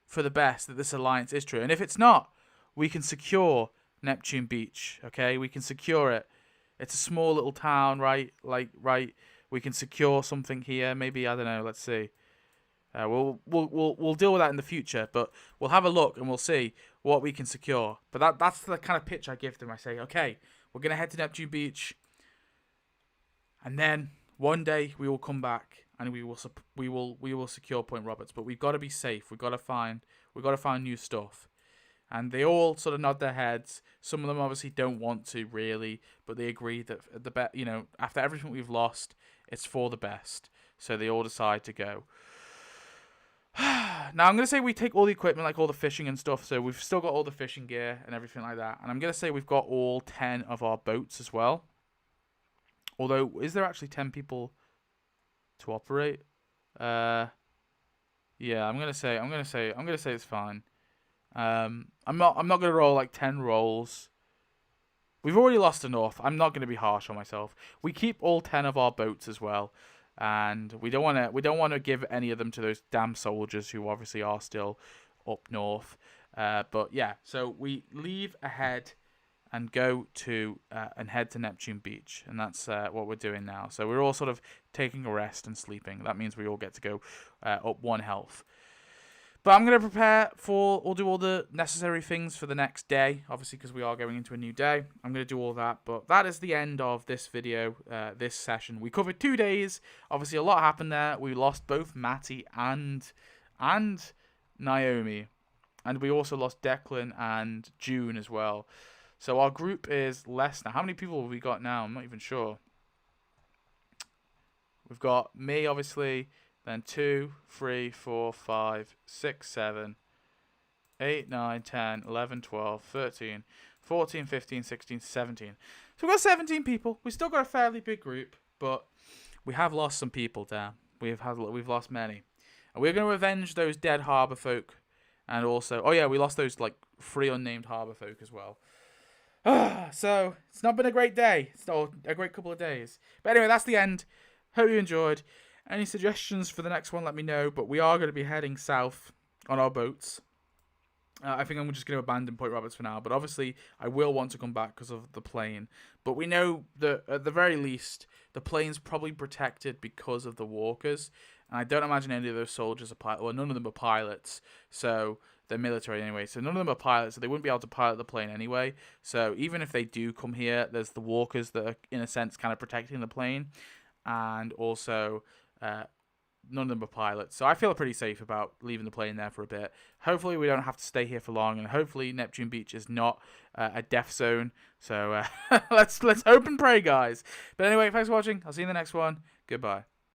for the best that this alliance is true, and if it's not, we can secure Neptune Beach, okay? We can secure it. It's a small little town, right? We can secure something here. Maybe, I don't know. Let's see. We'll deal with that in the future, but we'll have a look and we'll see what we can secure. But that's the kind of pitch I give them. I say, okay, we're gonna head to Neptune Beach, and then one day we will come back and we will secure Point Roberts. But we've got to be safe. We've got to find new stuff. And they all sort of nod their heads. Some of them obviously don't want to really, but they agree that after everything we've lost, it's for the best. So they all decide to go. Now, I'm going to say we take all the equipment, like all the fishing and stuff. So we've still got all the fishing gear and everything like that. And I'm going to say we've got all 10 of our boats as well. Although, is there actually 10 people to operate? Yeah, I'm going to say it's fine. I'm not going to roll like 10 rolls. We've already lost enough. I'm not going to be harsh on myself. We keep all 10 of our boats as well. And we don't want to give any of them to those damn soldiers who obviously are still up north. But yeah, so we leave ahead and go to and head to Neptune Beach, and that's what we're doing now. So we're all sort of taking a rest and sleeping. That means we all get to go up 1 health. But I'm going to prepare we'll do all the necessary things for the next day, obviously, because we are going into a new day. I'm going to do all that, but that is the end of this video, this session. We covered 2 days. Obviously, a lot happened there. We lost both Matty and Naomi, and we also lost Declan and June as well. So our group is less now. How many people have we got now? I'm not even sure. We've got me, obviously. Then 2, 3, 4, 5, 6, 7, 8, 9, 10, 11, 12, 13, 14, 15, 16, 17. So we've got 17 people. We've still got a fairly big group, but we have lost some people down. We've lost many. And we're going to avenge those dead harbour folk. And also, oh yeah, we lost those 3 unnamed harbour folk as well. So it's not been a great day. It's not a great couple of days. But anyway, that's the end. Hope you enjoyed. Any suggestions for the next one, let me know. But we are going to be heading south on our boats. I think I'm just going to abandon Point Roberts for now. But obviously, I will want to come back because of the plane. But we know that, at the very least, the plane's probably protected because of the walkers. And I don't imagine any of those soldiers are pilots. Well, none of them are pilots. So they're military anyway. So none of them are pilots. So they wouldn't be able to pilot the plane anyway. So even if they do come here, there's the walkers that are, in a sense, kind of protecting the plane. And also... none of them are pilots. So I feel pretty safe about leaving the plane there for a bit. Hopefully we don't have to stay here for long, and hopefully Neptune Beach is not a death zone. So let's hope and pray, guys. But anyway, thanks for watching. I'll see you in the next one. Goodbye.